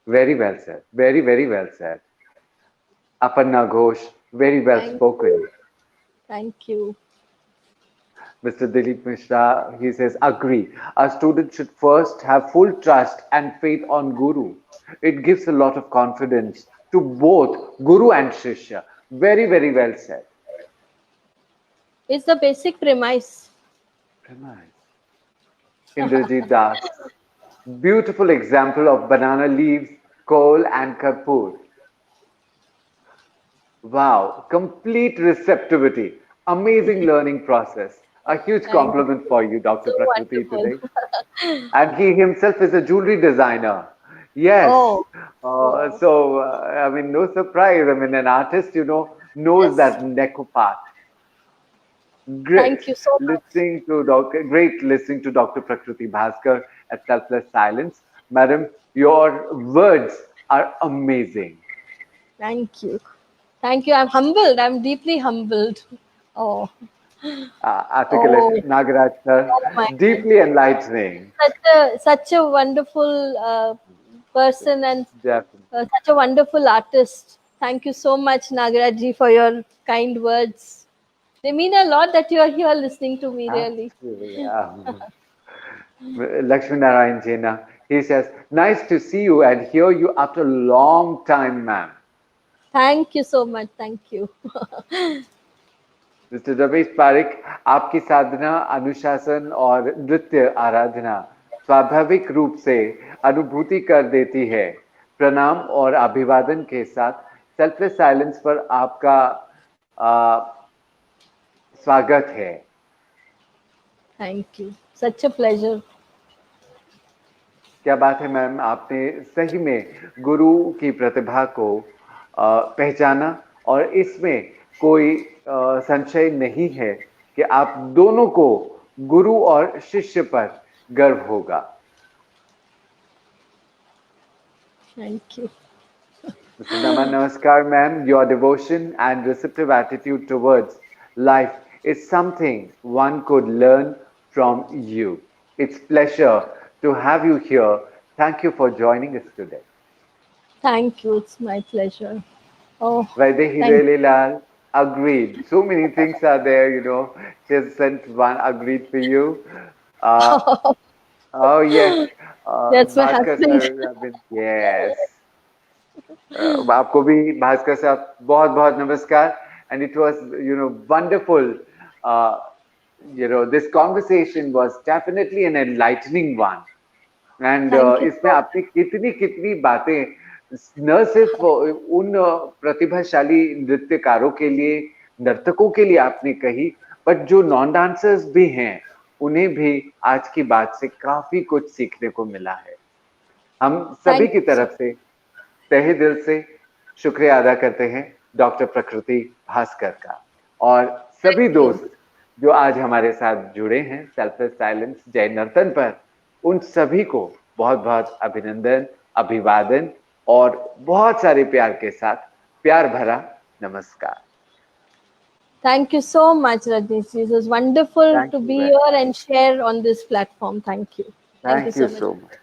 Very well said. Very, very well said. Aparna Ghosh, very well Thank spoken. you, thank you. Mr. Dilip Mishra, he says, agree. A student should first have full trust and faith on Guru. It gives a lot of confidence to both Guru and Shishya. Very, very well said. It's the basic premise. Premise. Indrajit Das, beautiful example of banana leaves, coal, and kapur. Wow, complete receptivity. Amazing learning process. A huge Thank you. compliment for you, Dr. So Prakriti, wonderful. today. And he himself is a jewelry designer. Yes. Oh, wow. I mean, no surprise. I mean, an artist, knows Yes. that Neko part. Great Thank you so much. Great listening to Dr. Prakriti Bhaskar at Selfless Silence. Madam, your words are amazing. Thank you. Thank you. I'm humbled. I'm deeply humbled. Oh, oh, Articulate Nagaraj sir, oh my deeply goodness. enlightening. Such a wonderful person, and Definitely. such a wonderful artist. Thank you so much, Nagaraji, for your kind words. They mean a lot that you are here listening to me, really. Absolutely. Lakshmi Narayan Jena, he says, nice to see you and hear you after a long time, ma'am. Thank you so much. Thank you. Mister Ramesh Pareek, आपकी साधना अनुशासन और नृत्य आराधना स्वाभाविक रूप से अनुभूति कर देती है. प्रणाम और अभिवादन के साथ सेल्फलेस साइलेंस पर आपका स्वागत है. Thank you. Such a pleasure. क्या बात है मैम, आपने सही में गुरु की प्रतिभा को पहचाना और इसमें कोई संशय नहीं है कि आप दोनों को गुरु और शिष्य पर गर्व होगा. Thank you. Mr. Naman, namaskar ma'am. Your devotion and receptive attitude towards life is something one could learn from you. It's pleasure to have you here. Thank you for joining us today. Thank you. It's my pleasure. Oh, Vaidehi thank Lal agreed. So many things are there, She has sent one agreed for you. Uh, you. oh, yes. That's my Bhaskar husband. sir, yes. आपको भी भास्कर साहब बहुत बहुत नमस्कार. And it was, wonderful. This conversation was definitely an enlightening one. And Thank you इसमें so आपने कितनी कितनी बातें न सिर्फ उन प्रतिभाशाली नृत्यकारों के लिए, नर्तकों के लिए आपने कही, बट जो नॉन डांसर्स भी हैं, उन्हें भी आज की बात से काफी कुछ सीखने को मिला है। हम सभी Thank की you so तरफ से तहे दिल से शुक्रिया अदा करते हैं डॉक्टर प्रकृति भास्कर का, और सभी Thank you. दोस्त जो आज हमारे साथ जुड़े हैं सेल्फलेस साइलेंस जय नर्तन पर, उन सभी को बहुत बहुत अभिनंदन, अभिवादन और बहुत सारे प्यार के साथ प्यार भरा नमस्कार। Thank you so much, Rajnish. It was wonderful thank to you be very here much. and share on this platform. Thank you. Thank you thank you so much. So much.